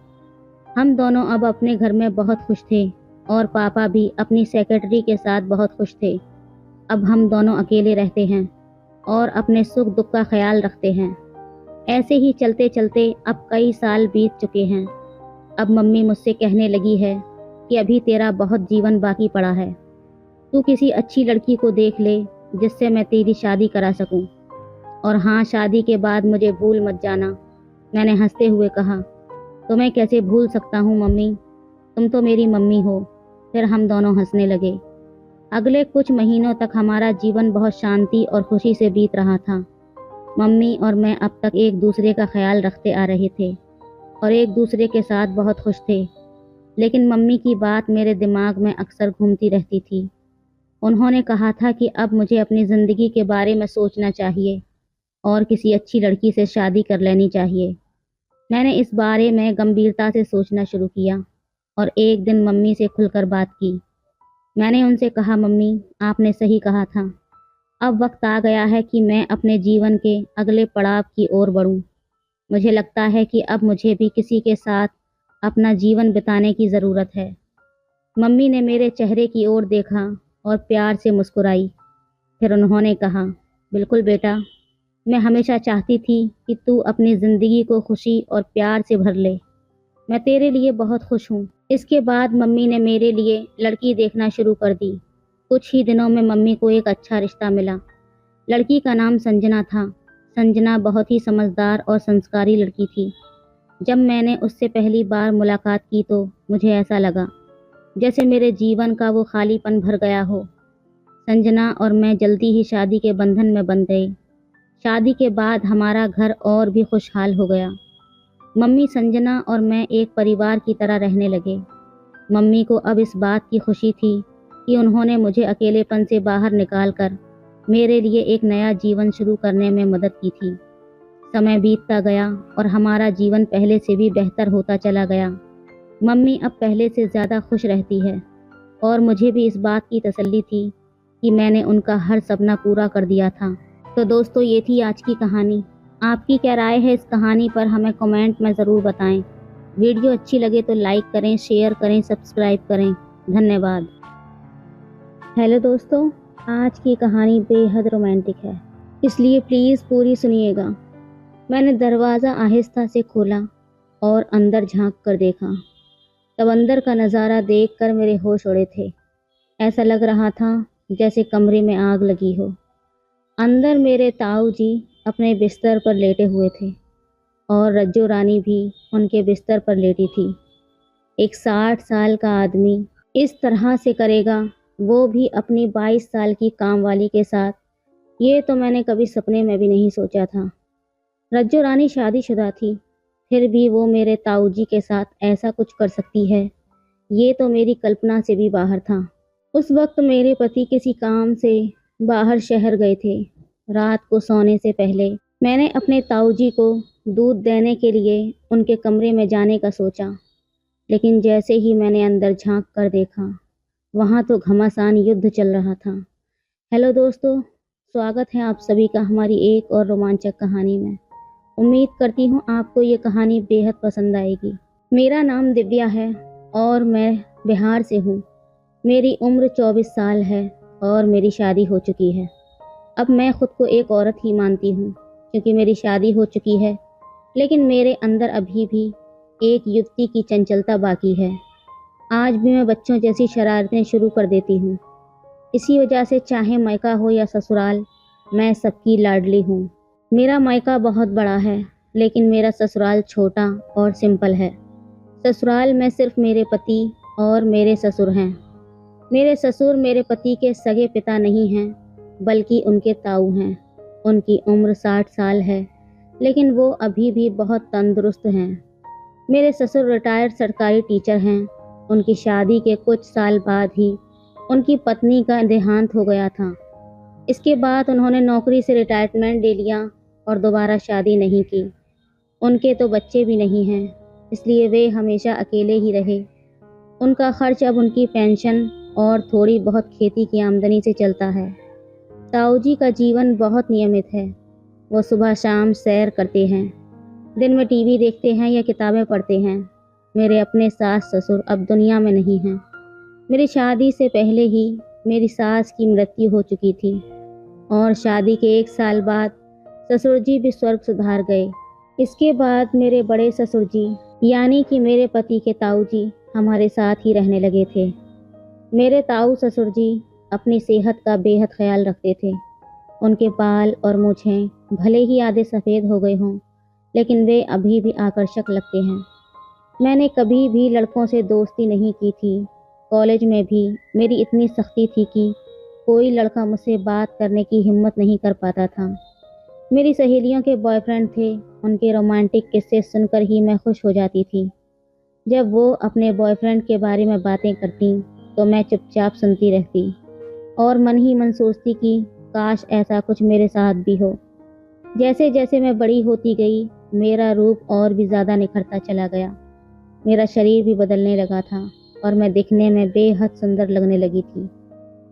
[SPEAKER 1] हम दोनों अब अपने घर में बहुत खुश थे और पापा भी अपनी सेक्रेटरी के साथ बहुत खुश थे। अब हम दोनों अकेले रहते हैं और अपने सुख दुख का ख्याल रखते हैं। ऐसे ही चलते चलते अब कई साल बीत चुके हैं। अब मम्मी मुझसे कहने लगी है कि अभी तेरा बहुत जीवन बाकी पड़ा है, तू किसी अच्छी लड़की को देख ले जिससे मैं तेरी शादी करा सकूं। और हाँ, शादी के बाद मुझे भूल मत जाना। मैंने हंसते हुए कहा, तो मैं कैसे भूल सकता हूँ मम्मी, तुम तो मेरी मम्मी हो। फिर हम दोनों हंसने लगे। अगले कुछ महीनों तक हमारा जीवन बहुत शांति और खुशी से बीत रहा था। मम्मी और मैं अब तक एक दूसरे का ख्याल रखते आ रहे थे और एक दूसरे के साथ बहुत खुश थे। लेकिन मम्मी की बात मेरे दिमाग में अक्सर घूमती रहती थी। उन्होंने कहा था कि अब मुझे अपनी ज़िंदगी के बारे में सोचना चाहिए और किसी अच्छी लड़की से शादी कर लेनी चाहिए। मैंने इस बारे में गंभीरता से सोचना शुरू किया और एक दिन मम्मी से खुलकर बात की। मैंने उनसे कहा, मम्मी आपने सही कहा था, अब वक्त आ गया है कि मैं अपने जीवन के अगले पड़ाव की ओर बढ़ूं। मुझे लगता है कि अब मुझे भी किसी के साथ अपना जीवन बिताने की ज़रूरत है। मम्मी ने मेरे चेहरे की ओर देखा और प्यार से मुस्कुराई। फिर उन्होंने कहा, बिल्कुल बेटा, मैं हमेशा चाहती थी कि तू अपनी ज़िंदगी को खुशी और प्यार से भर ले। मैं तेरे लिए बहुत खुश हूँ। इसके बाद मम्मी ने मेरे लिए लड़की देखना शुरू कर दी। कुछ ही दिनों में मम्मी को एक अच्छा रिश्ता मिला। लड़की का नाम संजना था। संजना बहुत ही समझदार और संस्कारी लड़की थी। जब मैंने उससे पहली बार मुलाकात की तो मुझे ऐसा लगा जैसे मेरे जीवन का वो खालीपन भर गया हो। संजना और मैं जल्दी ही शादी के बंधन में बंध गए। शादी के बाद हमारा घर और भी खुशहाल हो गया। मम्मी, संजना और मैं एक परिवार की तरह रहने लगे। मम्मी को अब इस बात की खुशी थी कि उन्होंने मुझे अकेलेपन से बाहर निकालकर मेरे लिए एक नया जीवन शुरू करने में मदद की थी। समय बीतता गया और हमारा जीवन पहले से भी बेहतर होता चला गया। मम्मी अब पहले से ज़्यादा खुश रहती है और मुझे भी इस बात की तसल्ली थी कि मैंने उनका हर सपना पूरा कर दिया था। तो दोस्तों, ये थी आज की कहानी। आपकी क्या राय है इस कहानी पर हमें कमेंट में ज़रूर बताएं। वीडियो अच्छी लगे तो लाइक करें, शेयर करें, सब्सक्राइब करें। धन्यवाद। हेलो दोस्तों, आज की कहानी बेहद रोमांटिक है, इसलिए प्लीज़ पूरी सुनिएगा। मैंने दरवाज़ा आहिस्ता से खोला और अंदर झांक कर देखा। तब अंदर का नज़ारा देखकर मेरे होश उड़े थे। ऐसा लग रहा था जैसे कमरे में आग लगी हो। अंदर मेरे ताऊ जी अपने बिस्तर पर लेटे हुए थे और रज्जो रानी भी उनके बिस्तर पर लेटी थी। एक 60 साल का आदमी इस तरह से करेगा, वो भी अपनी 22 साल की कामवाली के साथ, ये तो मैंने कभी सपने में भी नहीं सोचा था। रज्जो रानी शादीशुदा थी, फिर भी वो मेरे ताऊ जी के साथ ऐसा कुछ कर सकती है, ये तो मेरी कल्पना से भी बाहर था। उस वक्त मेरे पति किसी काम से बाहर शहर गए थे। रात को सोने से पहले मैंने अपने ताऊ जी को दूध देने के लिए उनके कमरे में जाने का सोचा, लेकिन जैसे ही मैंने अंदर झांक कर देखा वहाँ तो घमासान युद्ध चल रहा था। हेलो दोस्तों, स्वागत है आप सभी का हमारी एक और रोमांचक कहानी में। उम्मीद करती हूँ आपको ये कहानी बेहद पसंद आएगी। मेरा नाम दिव्या है और मैं बिहार से हूँ। मेरी उम्र 24 साल है और मेरी शादी हो चुकी है। अब मैं खुद को एक औरत ही मानती हूँ क्योंकि मेरी शादी हो चुकी है, लेकिन मेरे अंदर अभी भी एक युवती की चंचलता बाकी है। आज भी मैं बच्चों जैसी शरारतें शुरू कर देती हूँ। इसी वजह से चाहे मायका हो या ससुराल, मैं सबकी लाडली हूँ। मेरा मायका बहुत बड़ा है, लेकिन मेरा ससुराल छोटा और सिंपल है। ससुराल में सिर्फ मेरे पति और मेरे ससुर हैं। मेरे ससुर मेरे पति के सगे पिता नहीं हैं, बल्कि उनके ताऊ हैं। उनकी उम्र 60 साल है, लेकिन वो अभी भी बहुत तंदुरुस्त हैं। मेरे ससुर रिटायर्ड सरकारी टीचर हैं। उनकी शादी के कुछ साल बाद ही उनकी पत्नी का देहांत हो गया था। इसके बाद उन्होंने नौकरी से रिटायरमेंट ले लिया और दोबारा शादी नहीं की। उनके तो बच्चे भी नहीं हैं, इसलिए वे हमेशा अकेले ही रहे। उनका खर्च अब उनकी पेंशन और थोड़ी बहुत खेती की आमदनी से चलता है। ताऊ जी का जीवन बहुत नियमित है। वो सुबह शाम सैर करते हैं, दिन में टीवी देखते हैं या किताबें पढ़ते हैं। मेरे अपने सास ससुर अब दुनिया में नहीं हैं। मेरी शादी से पहले ही मेरी सास की मृत्यु हो चुकी थी और शादी के 1 साल बाद ससुर जी भी स्वर्ग सुधार गए। इसके बाद मेरे बड़े ससुर जी यानी कि मेरे पति के ताऊ जी हमारे साथ ही रहने लगे थे। मेरे ताऊ ससुर जी अपनी सेहत का बेहद ख्याल रखते थे। उनके बाल और मूछें भले ही आधे सफ़ेद हो गए हों, लेकिन वे अभी भी आकर्षक लगते हैं। मैंने कभी भी लड़कों से दोस्ती नहीं की थी। कॉलेज में भी मेरी इतनी सख्ती थी कि कोई लड़का मुझसे बात करने की हिम्मत नहीं कर पाता था। मेरी सहेलियों के बॉयफ्रेंड थे, उनके रोमांटिक किस्से सुनकर ही मैं खुश हो जाती थी। जब वो अपने बॉयफ्रेंड के बारे में बातें करती तो मैं चुपचाप सुनती रहती और मन ही मन सोचती कि काश ऐसा कुछ मेरे साथ भी हो। जैसे जैसे मैं बड़ी होती गई, मेरा रूप और भी ज़्यादा निखरता चला गया। मेरा शरीर भी बदलने लगा था और मैं दिखने में बेहद सुंदर लगने लगी थी।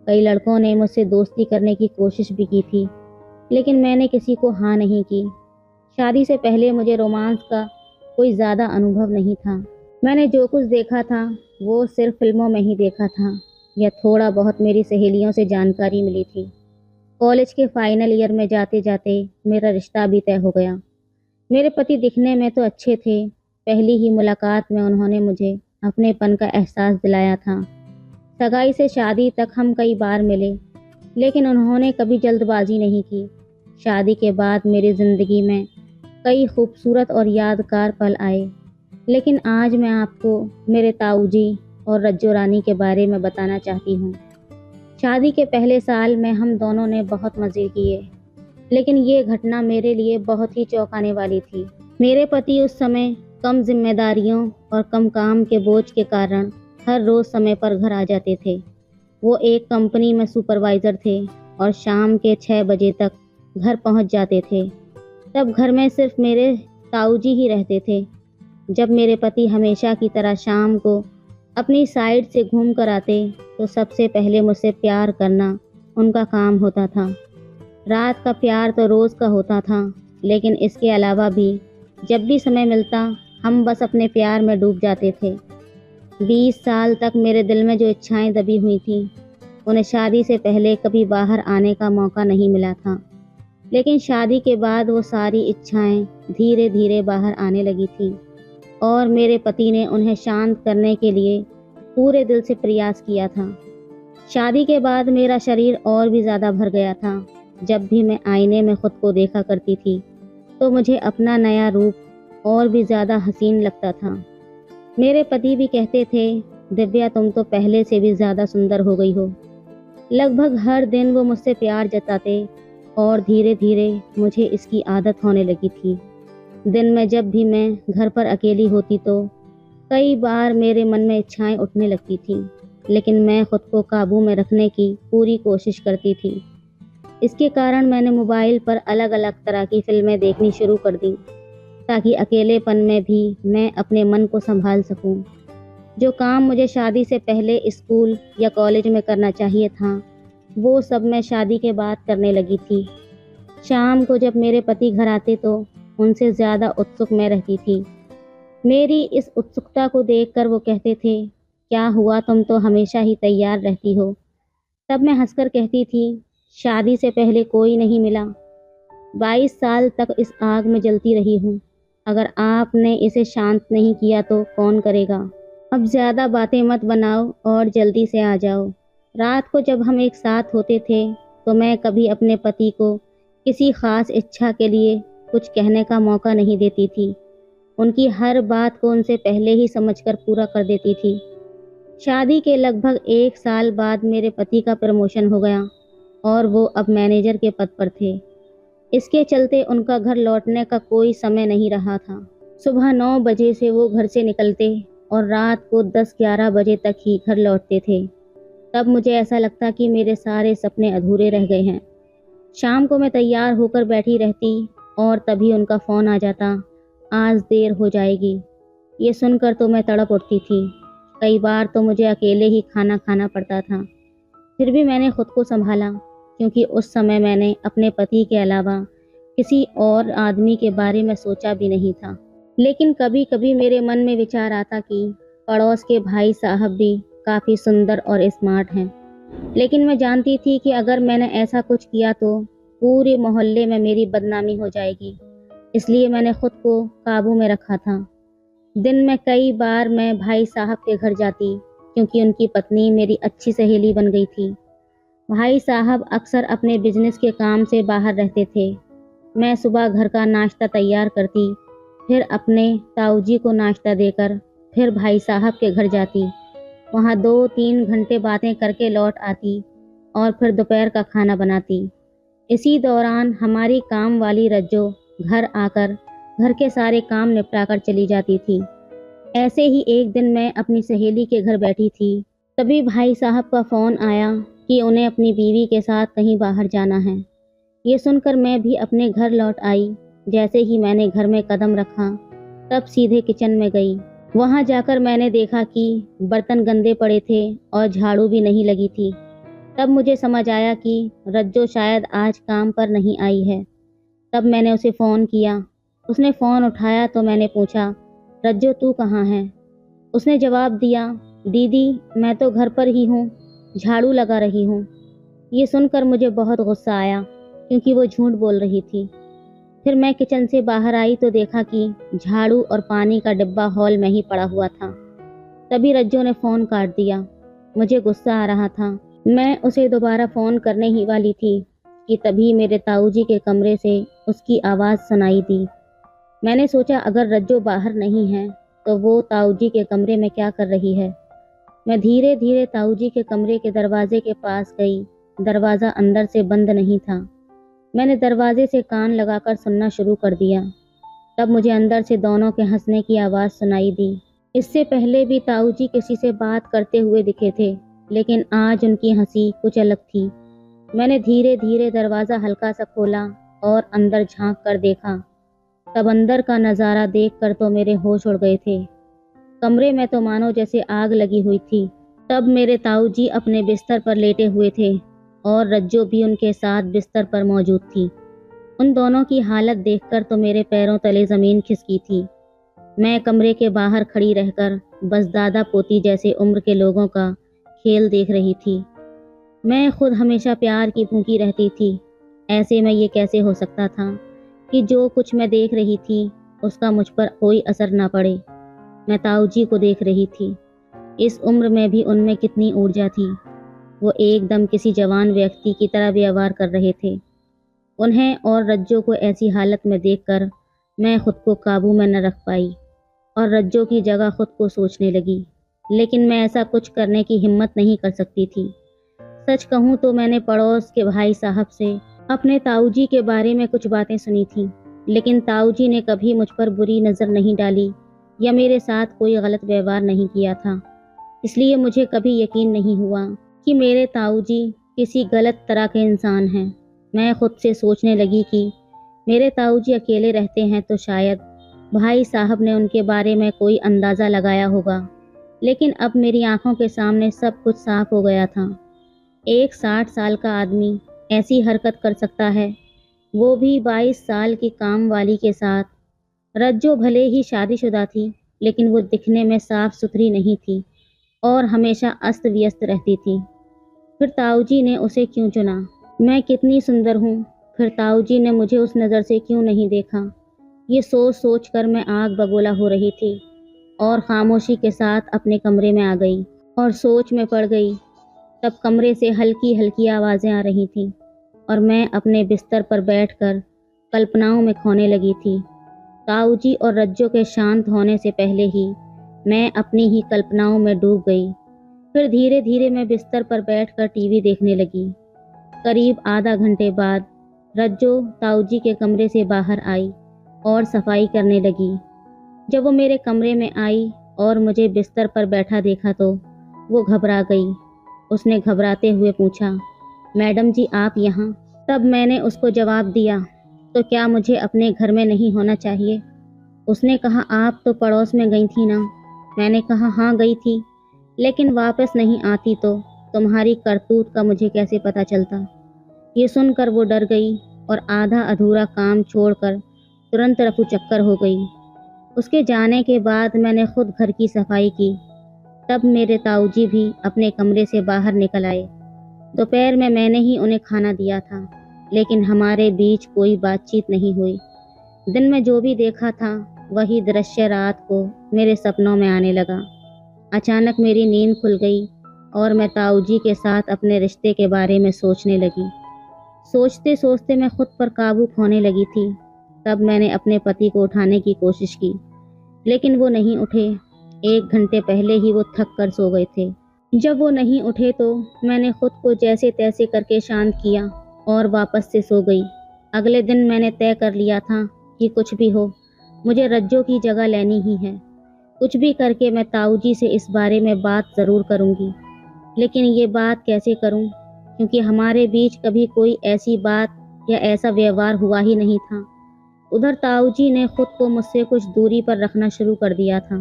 [SPEAKER 1] कई लड़कों ने मुझसे दोस्ती करने की कोशिश भी की थी, लेकिन मैंने किसी को हाँ नहीं की। शादी से पहले मुझे रोमांस का कोई ज़्यादा अनुभव नहीं था। मैंने जो कुछ देखा था वो सिर्फ फिल्मों में ही देखा था या थोड़ा बहुत मेरी सहेलियों से जानकारी मिली थी। कॉलेज के फाइनल ईयर में जाते जाते मेरा रिश्ता भी तय हो गया। मेरे पति दिखने में तो अच्छे थे। पहली ही मुलाकात में उन्होंने मुझे अपनेपन का एहसास दिलाया था। सगाई से शादी तक हम कई बार मिले, लेकिन उन्होंने कभी जल्दबाजी नहीं की। शादी के बाद मेरी ज़िंदगी में कई खूबसूरत और यादगार पल आए, लेकिन आज मैं आपको मेरे ताऊ जी और रज्जो रानी के बारे में बताना चाहती हूँ। शादी के पहले साल में हम दोनों ने बहुत मज़े किए, लेकिन ये घटना मेरे लिए बहुत ही चौंकाने वाली थी। मेरे पति उस समय कम जिम्मेदारियों और कम काम के बोझ के कारण हर रोज़ समय पर घर आ जाते थे। वो एक कंपनी में सुपरवाइज़र थे और शाम के 6 बजे तक घर पहुंच जाते थे। तब घर में सिर्फ मेरे ताऊ जी ही रहते थे। जब मेरे पति हमेशा की तरह शाम को अपनी साइड से घूम कर आते तो सबसे पहले मुझसे प्यार करना उनका काम होता था। रात का प्यार तो रोज़ का होता था, लेकिन इसके अलावा भी जब भी समय मिलता हम बस अपने प्यार में डूब जाते थे। 20 साल तक मेरे दिल में जो इच्छाएं दबी हुई थीं, उन्हें शादी से पहले कभी बाहर आने का मौका नहीं मिला था, लेकिन शादी के बाद वो सारी इच्छाएं धीरे धीरे बाहर आने लगी थीं और मेरे पति ने उन्हें शांत करने के लिए पूरे दिल से प्रयास किया था। शादी के बाद मेरा शरीर और भी ज़्यादा भर गया था। जब भी मैं आईने में खुद को देखा करती थी तो मुझे अपना नया रूप और भी ज़्यादा हसीन लगता था। मेरे पति भी कहते थे, दिव्या तुम तो पहले से भी ज़्यादा सुंदर हो गई हो। लगभग हर दिन वो मुझसे प्यार जताते और धीरे धीरे मुझे इसकी आदत होने लगी थी। दिन में जब भी मैं घर पर अकेली होती तो कई बार मेरे मन में इच्छाएं उठने लगती थीं, लेकिन मैं खुद को काबू में रखने की पूरी कोशिश करती थी। इसके कारण मैंने मोबाइल पर अलग अलग तरह की फिल्में देखनी शुरू कर दी, ताकि अकेलेपन में भी मैं अपने मन को संभाल सकूं। जो काम मुझे शादी से पहले स्कूल या कॉलेज में करना चाहिए था, वो सब मैं शादी के बाद करने लगी थी। शाम को जब मेरे पति घर आते तो उनसे ज़्यादा उत्सुक मैं रहती थी। मेरी इस उत्सुकता को देखकर वो कहते थे, क्या हुआ, तुम तो हमेशा ही तैयार रहती हो। तब मैं हंसकर कहती थी, शादी से पहले कोई नहीं मिला। 22 साल तक इस आग में जलती रही हूँ। अगर आपने इसे शांत नहीं किया तो कौन करेगा। अब ज़्यादा बातें मत बनाओ और जल्दी से आ जाओ। रात को जब हम एक साथ होते थे तो मैं कभी अपने पति को किसी ख़ास इच्छा के लिए कुछ कहने का मौका नहीं देती थी। उनकी हर बात को उनसे पहले ही समझकर पूरा कर देती थी। शादी के लगभग 1 साल बाद मेरे पति का प्रमोशन हो गया और वो अब मैनेजर के पद पर थे। इसके चलते उनका घर लौटने का कोई समय नहीं रहा था। सुबह 9 बजे से वो घर से निकलते और रात को 10-11 बजे तक ही घर लौटते थे। तब मुझे ऐसा लगता कि मेरे सारे सपने अधूरे रह गए हैं। शाम को मैं तैयार होकर बैठी रहती और तभी उनका फ़ोन आ जाता, आज देर हो जाएगी। ये सुनकर तो मैं तड़प उठती थी। कई बार तो मुझे अकेले ही खाना खाना पड़ता था। फिर भी मैंने खुद को संभाला, क्योंकि उस समय मैंने अपने पति के अलावा किसी और आदमी के बारे में सोचा भी नहीं था। लेकिन कभी कभी मेरे मन में विचार आता कि पड़ोस के भाई साहब भी काफ़ी सुंदर और स्मार्ट हैं। लेकिन मैं जानती थी कि अगर मैंने ऐसा कुछ किया तो पूरे मोहल्ले में मेरी बदनामी हो जाएगी। इसलिए मैंने खुद को काबू में रखा था। दिन में कई बार मैं भाई साहब के घर जाती, क्योंकि उनकी पत्नी मेरी अच्छी सहेली बन गई थी। भाई साहब अक्सर अपने बिजनेस के काम से बाहर रहते थे। मैं सुबह घर का नाश्ता तैयार करती, फिर अपने ताऊजी को नाश्ता देकर फिर भाई साहब के घर जाती। वहाँ 2-3 घंटे बातें करके लौट आती और फिर दोपहर का खाना बनाती। इसी दौरान हमारी काम वाली रज्जो घर आकर घर के सारे काम निपटा कर चली जाती थी। ऐसे ही एक दिन मैं अपनी सहेली के घर बैठी थी, तभी भाई साहब का फ़ोन आया कि उन्हें अपनी बीवी के साथ कहीं बाहर जाना है। ये सुनकर मैं भी अपने घर लौट आई। जैसे ही मैंने घर में कदम रखा, तब सीधे किचन में गई। वहाँ जाकर मैंने देखा कि बर्तन गंदे पड़े थे और झाड़ू भी नहीं लगी थी। तब मुझे समझ आया कि रज्जो शायद आज काम पर नहीं आई है। तब मैंने उसे फ़ोन किया। उसने फ़ोन उठाया तो मैंने पूछा, रज्जो तू कहाँ है? उसने जवाब दिया, दीदी मैं तो घर पर ही हूँ, झाड़ू लगा रही हूँ। ये सुनकर मुझे बहुत गुस्सा आया, क्योंकि वो झूठ बोल रही थी। फिर मैं किचन से बाहर आई तो देखा कि झाड़ू और पानी का डिब्बा हॉल में ही पड़ा हुआ था। तभी रज्जो ने फ़ोन काट दिया। मुझे गुस्सा आ रहा था। मैं उसे दोबारा फ़ोन करने ही वाली थी कि तभी मेरे ताऊजी के कमरे से उसकी आवाज़ सुनाई दी। मैंने सोचा अगर रज्जो बाहर नहीं है तो वो ताऊजी के कमरे में क्या कर रही है। मैं धीरे धीरे ताऊजी के कमरे के दरवाजे के पास गई। दरवाज़ा अंदर से बंद नहीं था। मैंने दरवाजे से कान लगाकर सुनना शुरू कर दिया। तब मुझे अंदर से दोनों के हंसने की आवाज़ सुनाई दी। इससे पहले भी ताऊजी किसी से बात करते हुए दिखे थे, लेकिन आज उनकी हंसी कुछ अलग थी। मैंने धीरे धीरे दरवाज़ा हल्का सा खोला और अंदर झांक कर देखा। तब अंदर का नज़ारा देखकर तो मेरे होश उड़ गए थे। कमरे में तो मानो जैसे आग लगी हुई थी। तब मेरे ताऊजी अपने बिस्तर पर लेटे हुए थे और रज्जो भी उनके साथ बिस्तर पर मौजूद थी। उन दोनों की हालत देखकर तो मेरे पैरों तले ज़मीन खिसकी थी। मैं कमरे के बाहर खड़ी रहकर बस दादा पोती जैसे उम्र के लोगों का खेल देख रही थी। मैं खुद हमेशा प्यार की भूखी रहती थी। ऐसे में ये कैसे हो सकता था कि जो कुछ मैं देख रही थी उसका मुझ पर कोई असर ना पड़े। मैं ताऊजी को देख रही थी। इस उम्र में भी उनमें कितनी ऊर्जा थी। वो एकदम किसी जवान व्यक्ति की तरह व्यवहार कर रहे थे। उन्हें और रज्जो को ऐसी हालत में देखकर मैं खुद को काबू में न रख पाई और रज्जो की जगह खुद को सोचने लगी। लेकिन मैं ऐसा कुछ करने की हिम्मत नहीं कर सकती थी। सच कहूँ तो मैंने पड़ोस के भाई साहब से अपने ताऊजी के बारे में कुछ बातें सुनी थी, लेकिन ताऊजी ने कभी मुझ पर बुरी नज़र नहीं डाली या मेरे साथ कोई गलत व्यवहार नहीं किया था। इसलिए मुझे कभी यकीन नहीं हुआ कि मेरे ताऊजी किसी गलत तरह के इंसान हैं। मैं खुद से सोचने लगी कि मेरे ताऊजी अकेले रहते हैं तो शायद भाई साहब ने उनके बारे में कोई अंदाज़ा लगाया होगा लेकिन अब मेरी आंखों के सामने सब कुछ साफ हो गया था। एक 60 साल का आदमी ऐसी हरकत कर सकता है, वो भी 22 साल की काम वाली के साथ। रज्जो भले ही शादीशुदा थी, लेकिन वो दिखने में साफ सुथरी नहीं थी और हमेशा अस्त व्यस्त रहती थी। फिर ताऊजी ने उसे क्यों चुना? मैं कितनी सुंदर हूँ, फिर ताऊजी ने मुझे उस नज़र से क्यों नहीं देखा? ये सोच सोच कर मैं आग बबूला हो रही थी और खामोशी के साथ अपने कमरे में आ गई और सोच में पड़ गई। तब कमरे से हल्की हल्की आवाज़ें आ रही थीं और मैं अपने बिस्तर पर बैठकर कल्पनाओं में खोने लगी थी। ताऊजी और रज्जो के शांत होने से पहले ही मैं अपनी ही कल्पनाओं में डूब गई। फिर धीरे धीरे मैं बिस्तर पर बैठकर टीवी देखने लगी। करीब आधा घंटे बाद रज्जो ताऊजी के कमरे से बाहर आई और सफाई करने लगी। जब वो मेरे कमरे में आई और मुझे बिस्तर पर बैठा देखा तो वो घबरा गई। उसने घबराते हुए पूछा, मैडम जी आप यहाँ? तब मैंने उसको जवाब दिया, तो क्या मुझे अपने घर में नहीं होना चाहिए? उसने कहा, आप तो पड़ोस में गई थी ना? मैंने कहा, हाँ गई थी, लेकिन वापस नहीं आती तो तुम्हारी करतूत का मुझे कैसे पता चलता? ये सुनकर वो डर गई और आधा अधूरा काम छोड़कर तुरंत रफू चक्कर हो गई। उसके जाने के बाद मैंने खुद घर की सफाई की। तब मेरे ताऊजी भी अपने कमरे से बाहर निकल आए। दोपहर में मैंने ही उन्हें खाना दिया था, लेकिन हमारे बीच कोई बातचीत नहीं हुई। दिन में जो भी देखा था वही दृश्य रात को मेरे सपनों में आने लगा। अचानक मेरी नींद खुल गई और मैं ताऊजी के साथ अपने रिश्ते के बारे में सोचने लगी। सोचते सोचते मैं खुद पर काबू खोने लगी थी। तब मैंने अपने पति को उठाने की कोशिश की, लेकिन वो नहीं उठे। 1 घंटे पहले ही वो थक कर सो गए थे। जब वो नहीं उठे तो मैंने खुद को जैसे तैसे करके शांत किया और वापस से सो गई। अगले दिन मैंने तय कर लिया था कि कुछ भी हो, मुझे रज्जो की जगह लेनी ही है। कुछ भी करके मैं ताऊजी से इस बारे में बात ज़रूर करूँगी। लेकिन ये बात कैसे करूँ, क्योंकि हमारे बीच कभी कोई ऐसी बात या ऐसा व्यवहार हुआ ही नहीं था। उधर ताऊजी ने खुद को मुझसे कुछ दूरी पर रखना शुरू कर दिया था।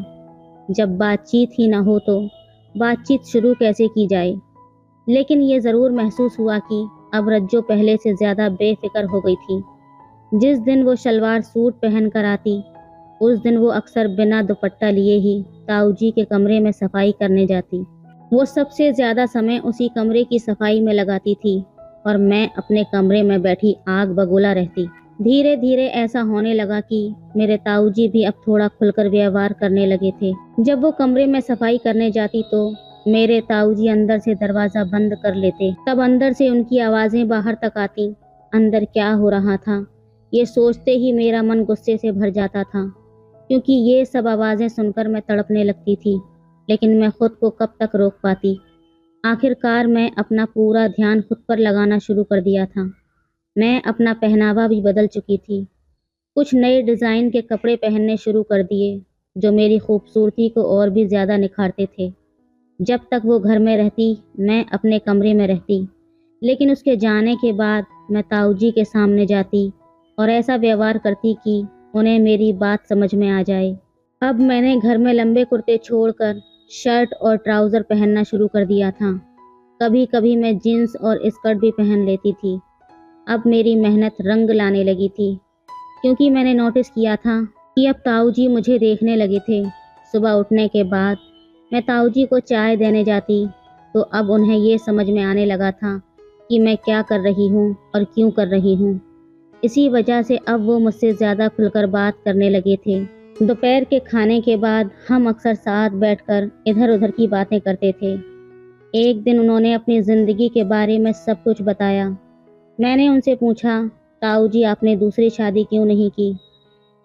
[SPEAKER 1] जब बातचीत ही ना हो तो बातचीत शुरू कैसे की जाए? लेकिन ये ज़रूर महसूस हुआ कि अब रज्जो पहले से ज़्यादा बेफिक्र हो गई थी। जिस दिन वो शलवार सूट पहन कर आती, उस दिन वो अक्सर बिना दुपट्टा लिए ही ताऊजी के कमरे में सफाई करने जाती। वो सबसे ज़्यादा समय उसी कमरे की सफाई में लगाती थी और मैं अपने कमरे में बैठी आग बगोला रहती। धीरे धीरे ऐसा होने लगा कि मेरे ताऊजी भी अब थोड़ा खुलकर व्यवहार करने लगे थे। जब वो कमरे में सफाई करने जाती तो मेरे ताऊजी अंदर से दरवाज़ा बंद कर लेते। तब अंदर से उनकी आवाज़ें बाहर तक आती। अंदर क्या हो रहा था, ये सोचते ही मेरा मन गुस्से से भर जाता था, क्योंकि ये सब आवाज़ें सुनकर मैं तड़पने लगती थी। लेकिन मैं खुद को कब तक रोक पाती। आखिरकार मैं अपना पूरा ध्यान खुद पर लगाना शुरू कर दिया था। मैं अपना पहनावा भी बदल चुकी थी। कुछ नए डिज़ाइन के कपड़े पहनने शुरू कर दिए, जो मेरी खूबसूरती को और भी ज़्यादा निखारते थे। जब तक वो घर में रहती, मैं अपने कमरे में रहती, लेकिन उसके जाने के बाद मैं ताऊजी के सामने जाती और ऐसा व्यवहार करती कि उन्हें मेरी बात समझ में आ जाए। अब मैंने घर में लंबे कुर्ते छोड़कर शर्ट और ट्राउज़र पहनना शुरू कर दिया था। कभी कभी मैं जीन्स और स्कर्ट भी पहन लेती थी। अब मेरी मेहनत रंग लाने लगी थी, क्योंकि मैंने नोटिस किया था कि अब ताऊजी मुझे देखने लगे थे। सुबह उठने के बाद मैं ताऊजी को चाय देने जाती तो अब उन्हें ये समझ में आने लगा था कि मैं क्या कर रही हूँ और क्यों कर रही हूँ। इसी वजह से अब वो मुझसे ज़्यादा खुलकर बात करने लगे थे। दोपहर के खाने के बाद हम अक्सर साथ बैठकर इधर उधर की बातें करते थे। एक दिन उन्होंने अपनी ज़िंदगी के बारे में सब कुछ बताया। मैंने उनसे पूछा, ताऊजी आपने दूसरी शादी क्यों नहीं की?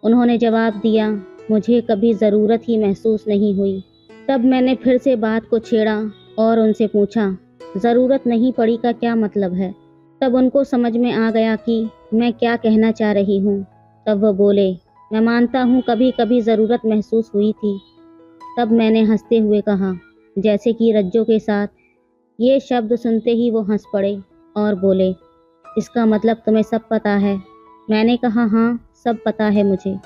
[SPEAKER 1] उन्होंने जवाब दिया, मुझे कभी ज़रूरत ही महसूस नहीं हुई। तब मैंने फिर से बात को छेड़ा और उनसे पूछा, ज़रूरत नहीं पड़ी का क्या मतलब है? तब उनको समझ में आ गया कि मैं क्या कहना चाह रही हूँ। तब वो बोले, मैं मानता हूँ कभी कभी ज़रूरत महसूस हुई थी। तब मैंने हंसते हुए कहा, जैसे कि रज्जो के साथ। ये शब्द सुनते ही वो हंस पड़े और बोले, इसका मतलब तुम्हें सब पता है? मैंने कहा, हाँ सब पता है मुझे,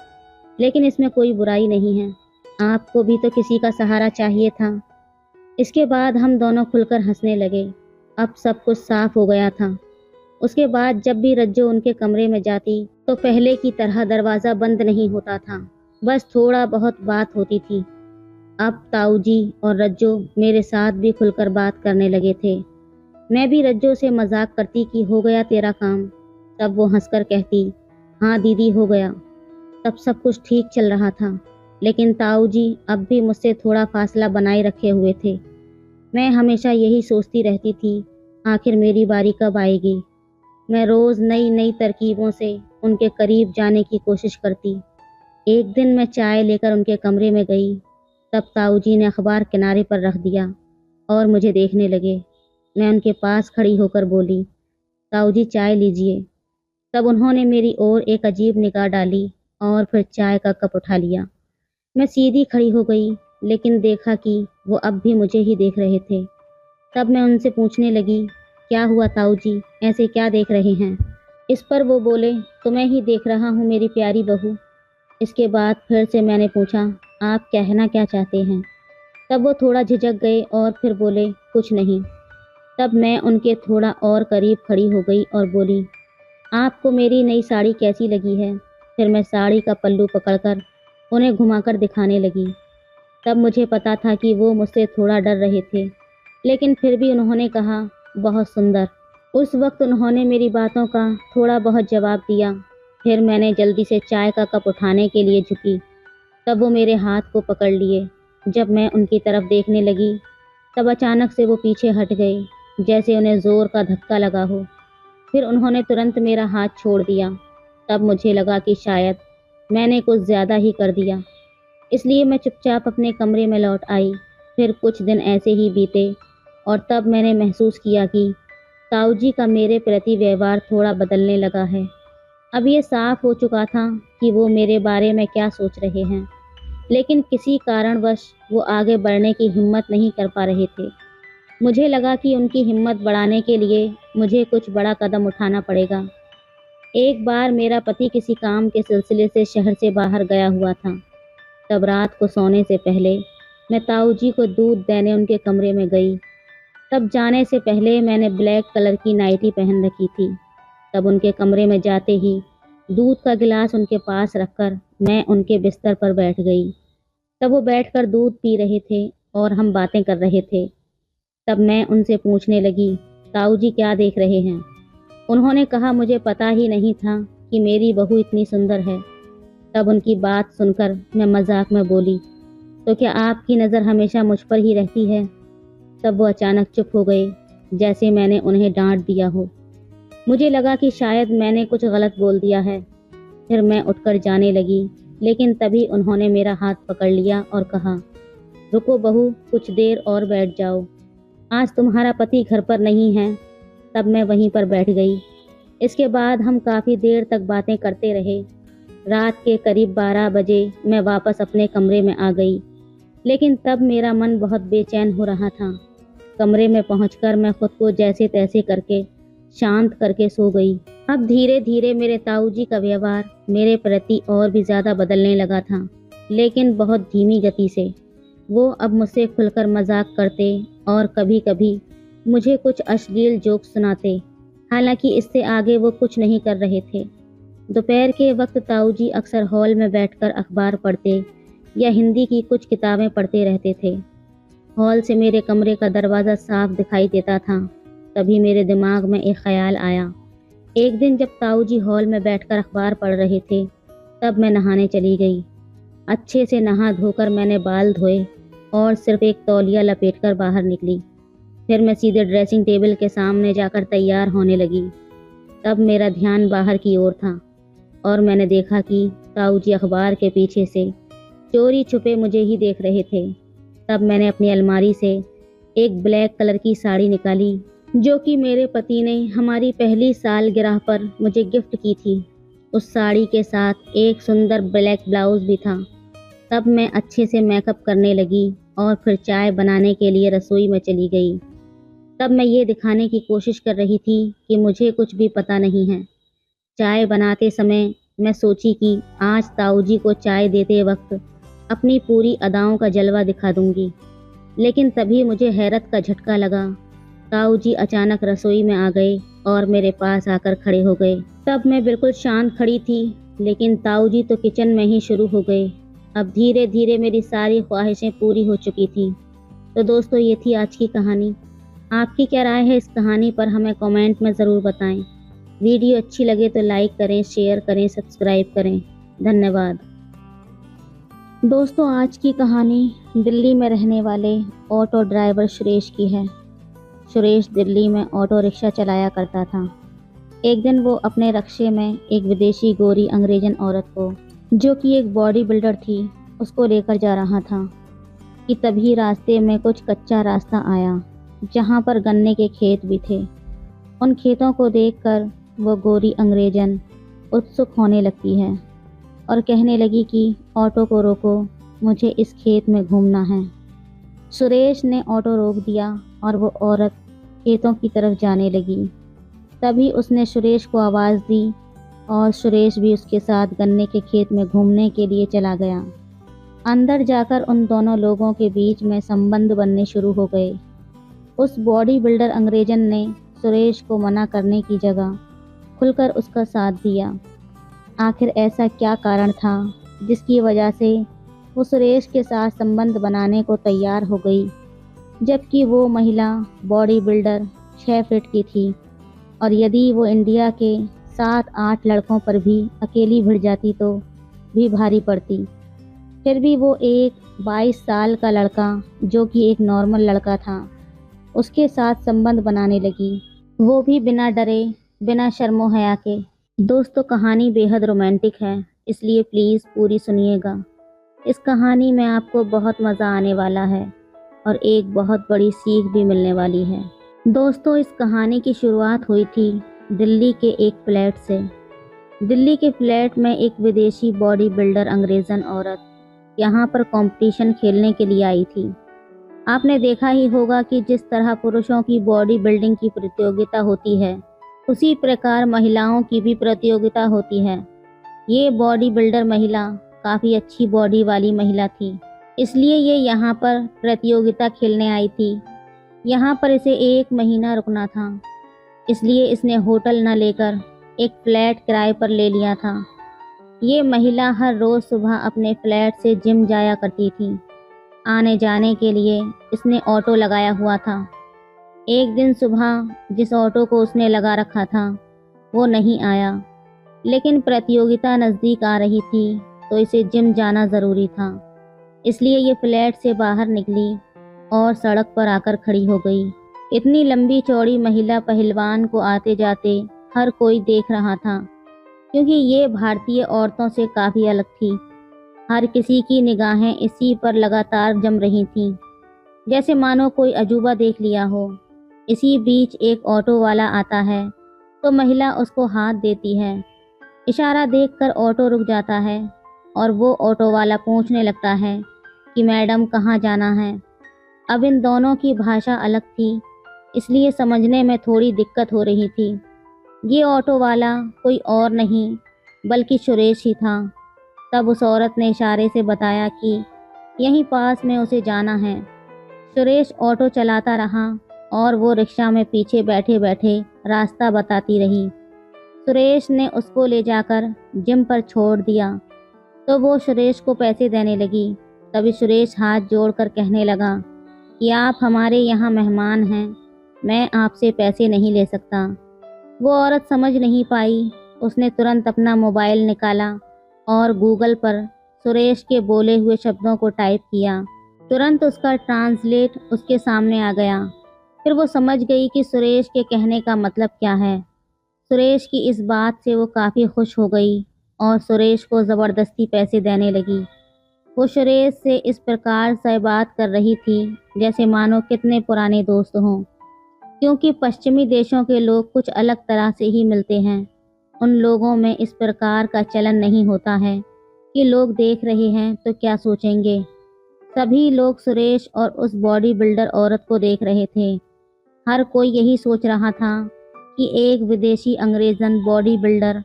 [SPEAKER 1] लेकिन इसमें कोई बुराई नहीं है। आपको भी तो किसी का सहारा चाहिए था। इसके बाद हम दोनों खुलकर हंसने लगे। अब सब कुछ साफ हो गया था। उसके बाद जब भी रज्जो उनके कमरे में जाती तो पहले की तरह दरवाज़ा बंद नहीं होता था, बस थोड़ा बहुत बात होती थी। अब ताऊ जी और रज्जो मेरे साथ भी खुलकर बात करने लगे थे। मैं भी रज्जो से मजाक करती कि हो गया तेरा काम। तब वो हंसकर कहती, हाँ दीदी हो गया। तब सब कुछ ठीक चल रहा था, लेकिन ताऊ जी अब भी मुझसे थोड़ा फासला बनाए रखे हुए थे। मैं हमेशा यही सोचती रहती थी, आखिर मेरी बारी कब आएगी। मैं रोज़ नई नई तरकीबों से उनके करीब जाने की कोशिश करती। एक दिन मैं चाय लेकर उनके कमरे में गई, तब ताऊ जी ने अखबार किनारे पर रख दिया और मुझे देखने लगे। मैं उनके पास खड़ी होकर बोली, ताऊ जी चाय लीजिए। तब उन्होंने मेरी ओर एक अजीब निगाह डाली और फिर चाय का कप उठा लिया। मैं सीधी खड़ी हो गई, लेकिन देखा कि वो अब भी मुझे ही देख रहे थे। तब मैं उनसे पूछने लगी, क्या हुआ ताऊ जी, ऐसे क्या देख रहे हैं। इस पर वो बोले, तुम्हें ही देख रहा हूँ मेरी प्यारी बहू। इसके बाद फिर से मैंने पूछा, आप कहना क्या चाहते हैं। तब वो थोड़ा झिझक गए और फिर बोले, कुछ नहीं। तब मैं उनके थोड़ा और करीब खड़ी हो गई और बोली, आपको मेरी नई साड़ी कैसी लगी है। फिर मैं साड़ी का पल्लू पकड़कर उन्हें घुमाकर दिखाने लगी। तब मुझे पता था कि वो मुझसे थोड़ा डर रहे थे, लेकिन फिर भी उन्होंने कहा, बहुत सुंदर। उस वक्त उन्होंने मेरी बातों का थोड़ा बहुत जवाब दिया। फिर मैंने जल्दी से चाय का कप उठाने के लिए झुकी। तब वो मेरे हाथ को पकड़ लिए। जब मैं उनकी तरफ देखने लगी, तब अचानक से वो पीछे हट गए, जैसे उन्हें जोर का धक्का लगा हो। फिर उन्होंने तुरंत मेरा हाथ छोड़ दिया। तब मुझे लगा कि शायद मैंने कुछ ज़्यादा ही कर दिया, इसलिए मैं चुपचाप अपने कमरे में लौट आई। फिर कुछ दिन ऐसे ही बीते और तब मैंने महसूस किया कि ताऊ जी का मेरे प्रति व्यवहार थोड़ा बदलने लगा है। अब ये साफ हो चुका था कि वो मेरे बारे में क्या सोच रहे हैं, लेकिन किसी कारणवश वो आगे बढ़ने की हिम्मत नहीं कर पा रहे थे। मुझे लगा कि उनकी हिम्मत बढ़ाने के लिए मुझे कुछ बड़ा कदम उठाना पड़ेगा। एक बार मेरा पति किसी काम के सिलसिले से शहर से बाहर गया हुआ था। तब रात को सोने से पहले मैं ताऊ जी को दूध देने उनके कमरे में गई। तब जाने से पहले मैंने ब्लैक कलर की नाइटी पहन रखी थी। तब उनके कमरे में जाते ही दूध का गिलास उनके पास रखकर मैं उनके बिस्तर पर बैठ गई। तब वो बैठकर दूध पी रहे थे और हम बातें कर रहे थे। तब मैं उनसे पूछने लगी, ताऊ जी क्या देख रहे हैं। उन्होंने कहा, मुझे पता ही नहीं था कि मेरी बहू इतनी सुंदर है। तब उनकी बात सुनकर मैं मजाक में बोली, तो क्या आपकी नज़र हमेशा मुझ पर ही रहती है। तब वो अचानक चुप हो गए, जैसे मैंने उन्हें डांट दिया हो। मुझे लगा कि शायद मैंने कुछ गलत बोल दिया है। फिर मैं उठकर जाने लगी, लेकिन तभी उन्होंने मेरा हाथ पकड़ लिया और कहा, रुको बहू, कुछ देर और बैठ जाओ, आज तुम्हारा पति घर पर नहीं है। तब मैं वहीं पर बैठ गई। इसके बाद हम काफ़ी देर तक बातें करते रहे। रात के करीब 12 बजे मैं वापस अपने कमरे में आ गई, लेकिन तब मेरा मन बहुत बेचैन हो रहा था। कमरे में पहुंचकर मैं खुद को जैसे तैसे करके शांत करके सो गई। अब धीरे धीरे मेरे ताऊ जी का व्यवहार मेरे प्रति और भी ज़्यादा बदलने लगा था, लेकिन बहुत धीमी गति से। वो अब मुझसे खुलकर मजाक करते और कभी कभी मुझे कुछ अश्लील जोक सुनाते। हालांकि इससे आगे वो कुछ नहीं कर रहे थे। दोपहर के वक्त ताऊ जी अक्सर हॉल में बैठकर अखबार पढ़ते या हिंदी की कुछ किताबें पढ़ते रहते थे। हॉल से मेरे कमरे का दरवाज़ा साफ दिखाई देता था। तभी मेरे दिमाग में एक ख्याल आया। एक दिन जब ताऊ जी हॉल में बैठकर अखबार पढ़ रहे थे, तब मैं नहाने चली गई। अच्छे से नहा धोकर मैंने बाल धोए और सिर्फ एक तौलिया लपेटकर बाहर निकली। फिर मैं सीधे ड्रेसिंग टेबल के सामने जाकर तैयार होने लगी। तब मेरा ध्यान बाहर की ओर था और मैंने देखा कि ताऊ जी अखबार के पीछे से चोरी छुपे मुझे ही देख रहे थे। तब मैंने अपनी अलमारी से एक ब्लैक कलर की साड़ी निकाली, जो कि मेरे पति ने हमारी पहली सालगिरह पर मुझे गिफ्ट की थी। उस साड़ी के साथ एक सुंदर ब्लैक ब्लाउज भी था। तब मैं अच्छे से मेकअप करने लगी और फिर चाय बनाने के लिए रसोई में चली गई। तब मैं ये दिखाने की कोशिश कर रही थी कि मुझे कुछ भी पता नहीं है। चाय बनाते समय मैं सोची कि आज ताऊ जी को चाय देते वक्त अपनी पूरी अदाओं का जलवा दिखा दूंगी। लेकिन तभी मुझे हैरत का झटका लगा। ताऊ जी अचानक रसोई में आ गए और मेरे पास आकर खड़े हो गए। तब मैं बिल्कुल शांत खड़ी थी, लेकिन ताऊ जी तो किचन में ही शुरू हो गए। अब धीरे धीरे मेरी सारी ख्वाहिशें पूरी हो चुकी थी। तो दोस्तों, ये थी आज की कहानी। आपकी क्या राय है इस कहानी पर हमें कमेंट में ज़रूर बताएं। वीडियो अच्छी लगे तो लाइक करें, शेयर करें, सब्सक्राइब करें। धन्यवाद। दोस्तों, आज की कहानी दिल्ली में रहने वाले ऑटो ड्राइवर सुरेश की है। सुरेश दिल्ली में ऑटो रिक्शा चलाया करता था। एक दिन वो अपने रक्शे में एक विदेशी गोरी अंग्रेजन औरत को, जो कि एक बॉडी बिल्डर थी, उसको लेकर जा रहा था कि तभी रास्ते में कुछ कच्चा रास्ता आया, जहाँ पर गन्ने के खेत भी थे। उन खेतों को देखकर वो गोरी अंग्रेजन उत्सुक होने लगती है और कहने लगी कि ऑटो को रोको, मुझे इस खेत में घूमना है। सुरेश ने ऑटो रोक दिया और वो औरत खेतों की तरफ जाने लगी। तभी उसने सुरेश को आवाज़ दी और सुरेश भी उसके साथ गन्ने के खेत में घूमने के लिए चला गया। अंदर जाकर उन दोनों लोगों के बीच में संबंध बनने शुरू हो गए। उस बॉडी बिल्डर अंग्रेजन ने सुरेश को मना करने की जगह खुलकर उसका साथ दिया। आखिर ऐसा क्या कारण था जिसकी वजह से वो सुरेश के साथ संबंध बनाने को तैयार हो गई, जबकि वो महिला बॉडी बिल्डर 6 फीट की थी और यदि वो इंडिया के 7-8 लड़कों पर भी अकेली भिड़ जाती तो भी भारी पड़ती। फिर भी वो एक 22 साल का लड़का, जो कि एक नॉर्मल लड़का था, उसके साथ संबंध बनाने लगी, वो भी बिना डरे, बिना शर्मो हया के। दोस्तों, कहानी बेहद रोमांटिक है, इसलिए प्लीज़ पूरी सुनिएगा। इस कहानी में आपको बहुत मज़ा आने वाला है और एक बहुत बड़ी सीख भी मिलने वाली है। दोस्तों, इस कहानी की शुरुआत हुई थी दिल्ली के एक फ्लैट से। दिल्ली के फ्लैट में एक विदेशी बॉडी बिल्डर अंग्रेज़न औरत यहाँ पर कंपटीशन खेलने के लिए आई थी। आपने देखा ही होगा कि जिस तरह पुरुषों की बॉडी बिल्डिंग की प्रतियोगिता होती है, उसी प्रकार महिलाओं की भी प्रतियोगिता होती है। ये बॉडी बिल्डर महिला काफ़ी अच्छी बॉडी वाली महिला थी, इसलिए ये यहाँ पर प्रतियोगिता खेलने आई थी। यहाँ पर इसे 1 महीना रुकना था, इसलिए इसने होटल न लेकर एक फ्लैट किराए पर ले लिया था। ये महिला हर रोज़ सुबह अपने फ्लैट से जिम जाया करती थी। आने जाने के लिए इसने ऑटो लगाया हुआ था। एक दिन सुबह जिस ऑटो को उसने लगा रखा था वो नहीं आया, लेकिन प्रतियोगिता नज़दीक आ रही थी तो इसे जिम जाना ज़रूरी था। इसलिए ये फ्लैट से बाहर निकली और सड़क पर आकर खड़ी हो गई। इतनी लंबी चौड़ी महिला पहलवान को आते जाते हर कोई देख रहा था, क्योंकि ये भारतीय औरतों से काफ़ी अलग थी। हर किसी की निगाहें इसी पर लगातार जम रही थीं, जैसे मानो कोई अजूबा देख लिया हो। इसी बीच एक ऑटो वाला आता है तो महिला उसको हाथ देती है। इशारा देखकर ऑटो रुक जाता है और वो ऑटो वाला पूछने लगता है कि मैडम कहाँ जाना है। अब इन दोनों की भाषा अलग थी, इसलिए समझने में थोड़ी दिक्कत हो रही थी। ये ऑटो वाला कोई और नहीं बल्कि सुरेश ही था। तब उस औरत ने इशारे से बताया कि यहीं पास में उसे जाना है। सुरेश ऑटो चलाता रहा और वो रिक्शा में पीछे बैठे बैठे रास्ता बताती रही। सुरेश ने उसको ले जाकर जिम पर छोड़ दिया तो वो सुरेश को पैसे देने लगी। तभी सुरेश हाथ जोड़कर कहने लगा कि आप हमारे यहाँ मेहमान हैं, मैं आपसे पैसे नहीं ले सकता। वो औरत समझ नहीं पाई। उसने तुरंत अपना मोबाइल निकाला और गूगल पर सुरेश के बोले हुए शब्दों को टाइप किया। तुरंत उसका ट्रांसलेट उसके सामने आ गया। फिर वो समझ गई कि सुरेश के कहने का मतलब क्या है। सुरेश की इस बात से वो काफ़ी खुश हो गई और सुरेश को ज़बरदस्ती पैसे देने लगी। वो सुरेश से इस प्रकार से बात कर रही थी जैसे मानो कितने पुराने दोस्त हों, क्योंकि पश्चिमी देशों के लोग कुछ अलग तरह से ही मिलते हैं। उन लोगों में इस प्रकार का चलन नहीं होता है कि लोग देख रहे हैं तो क्या सोचेंगे। सभी लोग सुरेश और उस बॉडी बिल्डर औरत को देख रहे थे। हर कोई यही सोच रहा था कि एक विदेशी अंग्रेज़न बॉडी बिल्डर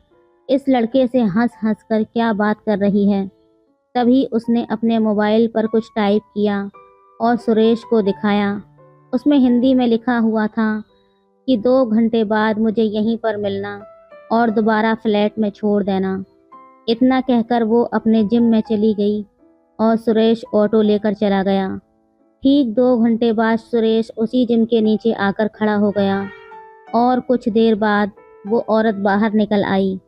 [SPEAKER 1] इस लड़के से हंस हंस कर क्या बात कर रही है। तभी उसने अपने मोबाइल पर कुछ टाइप किया और सुरेश को दिखाया। उसमें हिंदी में लिखा हुआ था कि 2 घंटे बाद मुझे यहीं पर मिलना और दोबारा फ्लैट में छोड़ देना। इतना कहकर वो अपने जिम में चली गई और सुरेश ऑटो लेकर चला गया। ठीक 2 घंटे बाद सुरेश उसी जिम के नीचे आकर खड़ा हो गया और कुछ देर बाद वो औरत बाहर निकल आई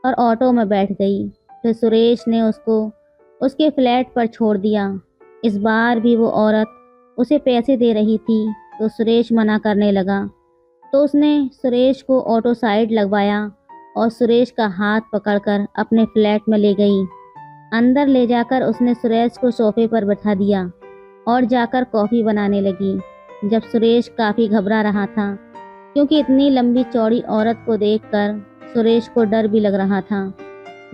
[SPEAKER 1] और ऑटो में बैठ गई। फिर सुरेश ने उसको उसके फ्लैट पर छोड़ दिया। इस बार भी वो औरत उसे पैसे दे रही थी तो सुरेश मना करने लगा। तो उसने सुरेश को ऑटो साइड लगवाया और सुरेश का हाथ पकड़कर अपने फ्लैट में ले गई। अंदर ले जाकर उसने सुरेश को सोफे पर बैठा दिया और जाकर कॉफ़ी बनाने लगी। जब सुरेश काफ़ी घबरा रहा था क्योंकि इतनी लंबी चौड़ी औरत को देखकर सुरेश को डर भी लग रहा था।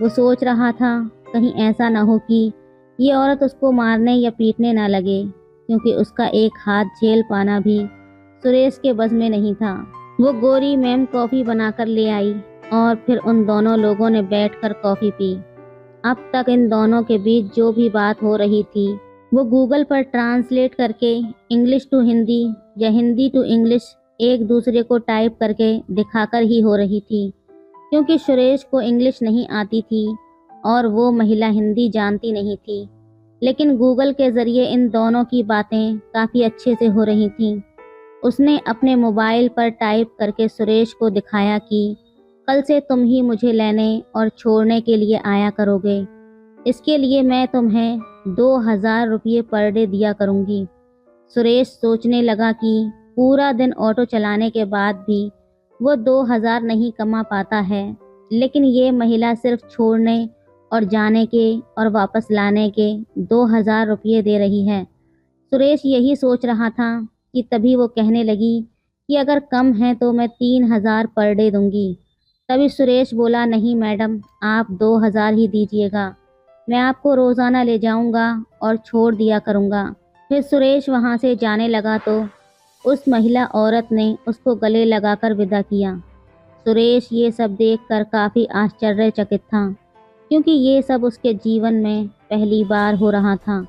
[SPEAKER 1] वो सोच रहा था कहीं ऐसा ना हो कि ये औरत उसको मारने या पीटने ना लगे, क्योंकि उसका एक हाथ झेल पाना भी सुरेश के बस में नहीं था। वो गोरी मैम कॉफ़ी बनाकर ले आई और फिर उन दोनों लोगों ने बैठकर कॉफ़ी पी। अब तक इन दोनों के बीच जो भी बात हो रही थी वो गूगल पर ट्रांसलेट करके इंग्लिश टू हिंदी या हिंदी टू इंग्लिश एक दूसरे को टाइप करके दिखाकर ही हो रही थी, क्योंकि सुरेश को इंग्लिश नहीं आती थी और वो महिला हिंदी जानती नहीं थी। लेकिन गूगल के ज़रिए इन दोनों की बातें काफ़ी अच्छे से हो रही थीं। उसने अपने मोबाइल पर टाइप करके सुरेश को दिखाया कि कल से तुम ही मुझे लेने और छोड़ने के लिए आया करोगे। इसके लिए मैं तुम्हें 2,000 रुपये पर डे दिया करूँगी। सुरेश सोचने लगा कि पूरा दिन ऑटो चलाने के बाद भी वो 2,000 नहीं कमा पाता है, लेकिन ये महिला सिर्फ छोड़ने और जाने के और वापस लाने के 2,000 रुपये दे रही है। सुरेश यही सोच रहा था कि तभी वो कहने लगी कि अगर कम है तो मैं 3,000 पर डे दूंगी। तभी सुरेश बोला, नहीं मैडम, आप 2,000 ही दीजिएगा, मैं आपको रोज़ाना ले जाऊंगा और छोड़ दिया करूंगा। फिर सुरेश वहां से जाने लगा तो उस महिला औरत ने उसको गले लगाकर विदा किया। सुरेश ये सब देखकर काफ़ी आश्चर्यचकित था, क्योंकि ये सब उसके जीवन में पहली बार हो रहा था।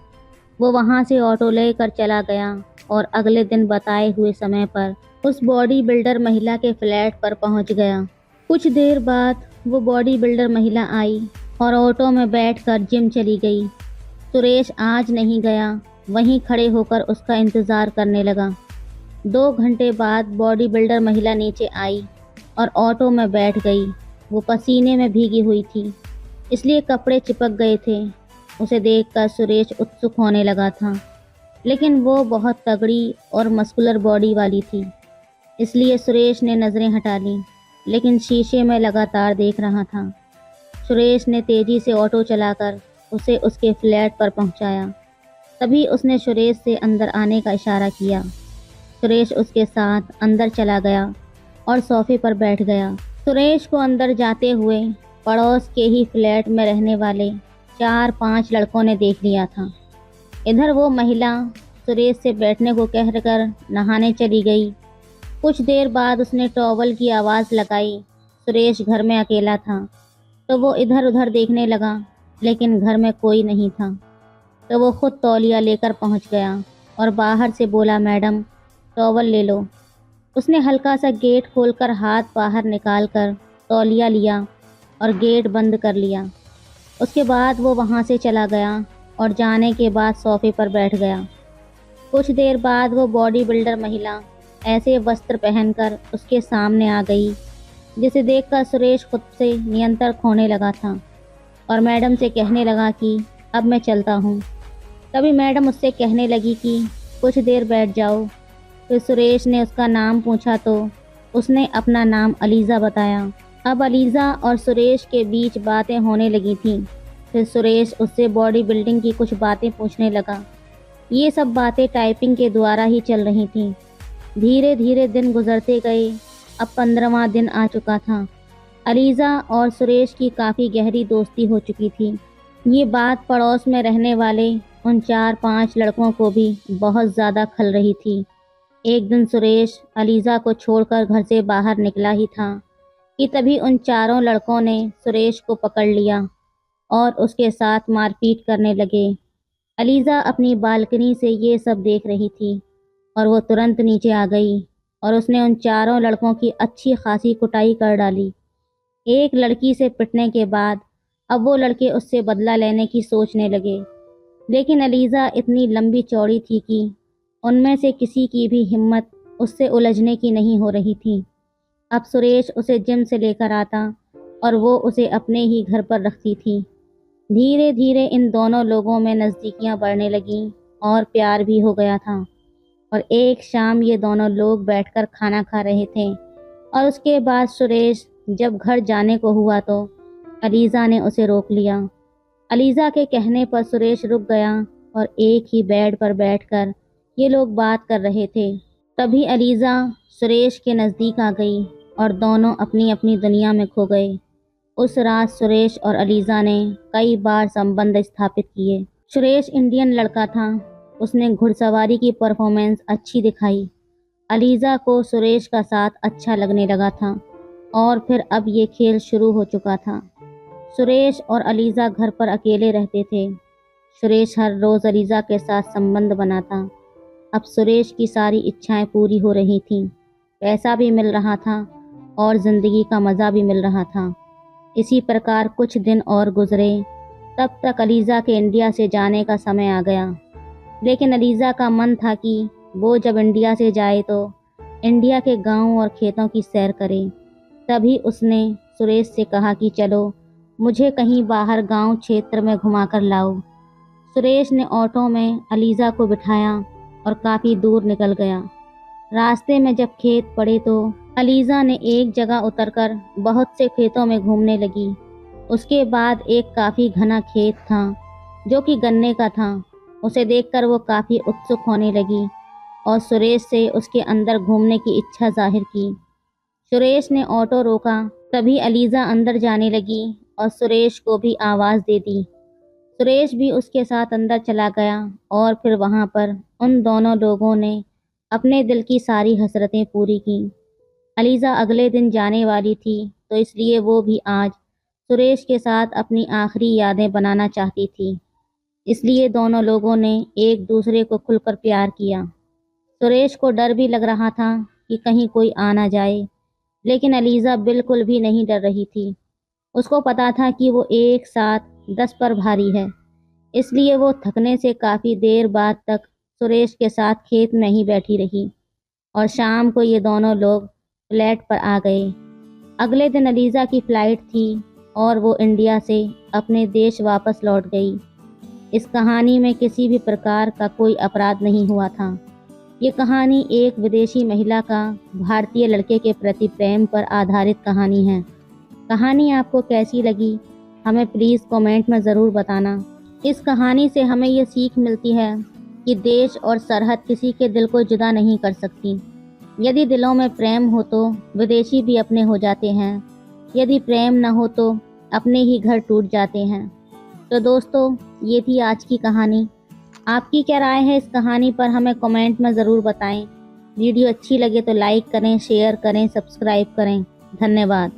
[SPEAKER 1] वो वहाँ से ऑटो लेकर चला गया और अगले दिन बताए हुए समय पर उस बॉडी बिल्डर महिला के फ्लैट पर पहुँच गया। कुछ देर बाद वो बॉडी बिल्डर महिला आई और ऑटो में बैठकर जिम चली गई। सुरेश आज नहीं गया, वहीं खड़े होकर उसका इंतज़ार करने लगा। 2 घंटे बाद बॉडी बिल्डर महिला नीचे आई और ऑटो में बैठ गई। वो पसीने में भीगी हुई थी, इसलिए कपड़े चिपक गए थे। उसे देखकर सुरेश उत्सुक होने लगा था, लेकिन वो बहुत तगड़ी और मस्कुलर बॉडी वाली थी, इसलिए सुरेश ने नज़रें हटा लीं, लेकिन शीशे में लगातार देख रहा था। सुरेश ने तेज़ी से ऑटो चलाकर उसे उसके फ्लैट पर पहुंचाया। तभी उसने सुरेश से अंदर आने का इशारा किया। सुरेश उसके साथ अंदर चला गया और सोफे पर बैठ गया। सुरेश को अंदर जाते हुए पड़ोस के ही फ्लैट में रहने वाले 4-5 लड़कों ने देख लिया था। इधर वो महिला सुरेश से बैठने को कहकर नहाने चली गई। कुछ देर बाद उसने टॉवल की आवाज़ लगाई। सुरेश घर में अकेला था, तो वो इधर उधर देखने लगा, लेकिन घर में कोई नहीं था। तो वो खुद तौलिया लेकर पहुंच गया और बाहर से बोला, मैडम टॉवल ले लो। उसने हल्का सा गेट खोलकर हाथ बाहर निकालकर तौलिया लिया और गेट बंद कर लिया। उसके बाद वो वहाँ से चला गया और जाने के बाद सोफे पर बैठ गया। कुछ देर बाद वो बॉडी बिल्डर महिला ऐसे वस्त्र पहनकर उसके सामने आ गई, जिसे देखकर सुरेश खुद से नियंत्रण खोने लगा था और मैडम से कहने लगा कि अब मैं चलता हूँ। तभी मैडम उससे कहने लगी कि कुछ देर बैठ जाओ। फिर सुरेश ने उसका नाम पूछा तो उसने अपना नाम अलीज़ा बताया। अब अलीज़ा और सुरेश के बीच बातें होने लगी थीं। फिर सुरेश उससे बॉडी बिल्डिंग की कुछ बातें पूछने लगा। ये सब बातें टाइपिंग के द्वारा ही चल रही थीं। धीरे धीरे दिन गुजरते गए। अब 15वां दिन आ चुका था। अलीज़ा और सुरेश की काफ़ी गहरी दोस्ती हो चुकी थी। ये बात पड़ोस में रहने वाले उन 4-5 लड़कों को भी बहुत ज़्यादा खल रही थी। एक दिन सुरेश अलीज़ा को छोड़कर घर से बाहर निकला ही था कि तभी उन चारों लड़कों ने सुरेश को पकड़ लिया और उसके साथ मारपीट करने लगे। अलीज़ा अपनी बालकनी से ये सब देख रही थी और वो तुरंत नीचे आ गई और उसने उन चारों लड़कों की अच्छी खासी कुटाई कर डाली। एक लड़की से पिटने के बाद अब वो लड़के उससे बदला लेने की सोचने लगे, लेकिन अलीज़ा इतनी लंबी चौड़ी थी कि उनमें से किसी की भी हिम्मत उससे उलझने की नहीं हो रही थी। अब सुरेश उसे जिम से लेकर आता और वो उसे अपने ही घर पर रखती थी। धीरे धीरे इन दोनों लोगों में नज़दीकियां बढ़ने लगीं और प्यार भी हो गया था। और एक शाम ये दोनों लोग बैठकर खाना खा रहे थे और उसके बाद सुरेश जब घर जाने को हुआ तो अलीज़ा ने उसे रोक लिया। अलीज़ा के कहने पर सुरेश रुक गया और एक ही बेड पर बैठकर ये लोग बात कर रहे थे। तभी अलीज़ा सुरेश के नज़दीक आ गई और दोनों अपनी अपनी दुनिया में खो गए। उस रात सुरेश और अलीज़ा ने कई बार संबंध स्थापित किए। सुरेश इंडियन लड़का था, उसने घुड़सवारी की परफॉर्मेंस अच्छी दिखाई। अलीज़ा को सुरेश का साथ अच्छा लगने लगा था और फिर अब ये खेल शुरू हो चुका था। सुरेश और अलीज़ा घर पर अकेले रहते थे। सुरेश हर रोज़ अलीज़ा के साथ संबंध बनाता। अब सुरेश की सारी इच्छाएं पूरी हो रही थीं, पैसा भी मिल रहा था और ज़िंदगी का मज़ा भी मिल रहा था। इसी प्रकार कुछ दिन और गुजरे। तब तक अलीज़ा के इंडिया से जाने का समय आ गया, लेकिन अलीज़ा का मन था कि वो जब इंडिया से जाए तो इंडिया के गांव और खेतों की सैर करे। तभी उसने सुरेश से कहा कि चलो मुझे कहीं बाहर गांव क्षेत्र में घुमाकर लाओ। सुरेश ने ऑटो में अलीज़ा को बिठाया और काफ़ी दूर निकल गया। रास्ते में जब खेत पड़े तो अलीज़ा ने एक जगह उतरकर बहुत से खेतों में घूमने लगी। उसके बाद एक काफ़ी घना खेत था जो कि गन्ने का था। उसे देखकर वो काफ़ी उत्सुक होने लगी और सुरेश से उसके अंदर घूमने की इच्छा जाहिर की। सुरेश ने ऑटो रोका, तभी अलीज़ा अंदर जाने लगी और सुरेश को भी आवाज़ दे दी। सुरेश भी उसके साथ अंदर चला गया और फिर वहाँ पर उन दोनों लोगों ने अपने दिल की सारी हसरतें पूरी की। अलीज़ा अगले दिन जाने वाली थी तो इसलिए वो भी आज सुरेश के साथ अपनी आखिरी यादें बनाना चाहती थी। इसलिए दोनों लोगों ने एक दूसरे को खुलकर प्यार किया। सुरेश को डर भी लग रहा था कि कहीं कोई आ ना जाए, लेकिन अलीज़ा बिल्कुल भी नहीं डर रही थी। उसको पता था कि वो एक साथ 10 पर भारी है, इसलिए वो थकने से काफ़ी देर बाद तक सुरेश के साथ खेत में ही बैठी रही और शाम को ये दोनों लोग फ्लैट पर आ गए। अगले दिन अलीज़ा की फ़्लाइट थी और वो इंडिया से अपने देश वापस लौट गई। इस कहानी में किसी भी प्रकार का कोई अपराध नहीं हुआ था। ये कहानी एक विदेशी महिला का भारतीय लड़के के प्रति प्रेम पर आधारित कहानी है। कहानी आपको कैसी लगी हमें प्लीज़ कमेंट में ज़रूर बताना। इस कहानी से हमें ये सीख मिलती है कि देश और सरहद किसी के दिल को जुदा नहीं कर सकती। यदि दिलों में प्रेम हो तो विदेशी भी अपने हो जाते हैं, यदि प्रेम न हो तो अपने ही घर टूट जाते हैं। तो दोस्तों, ये थी आज की कहानी। आपकी क्या राय है इस कहानी पर हमें कमेंट में ज़रूर बताएं। वीडियो अच्छी लगे तो लाइक करें, शेयर करें, सब्सक्राइब करें। धन्यवाद।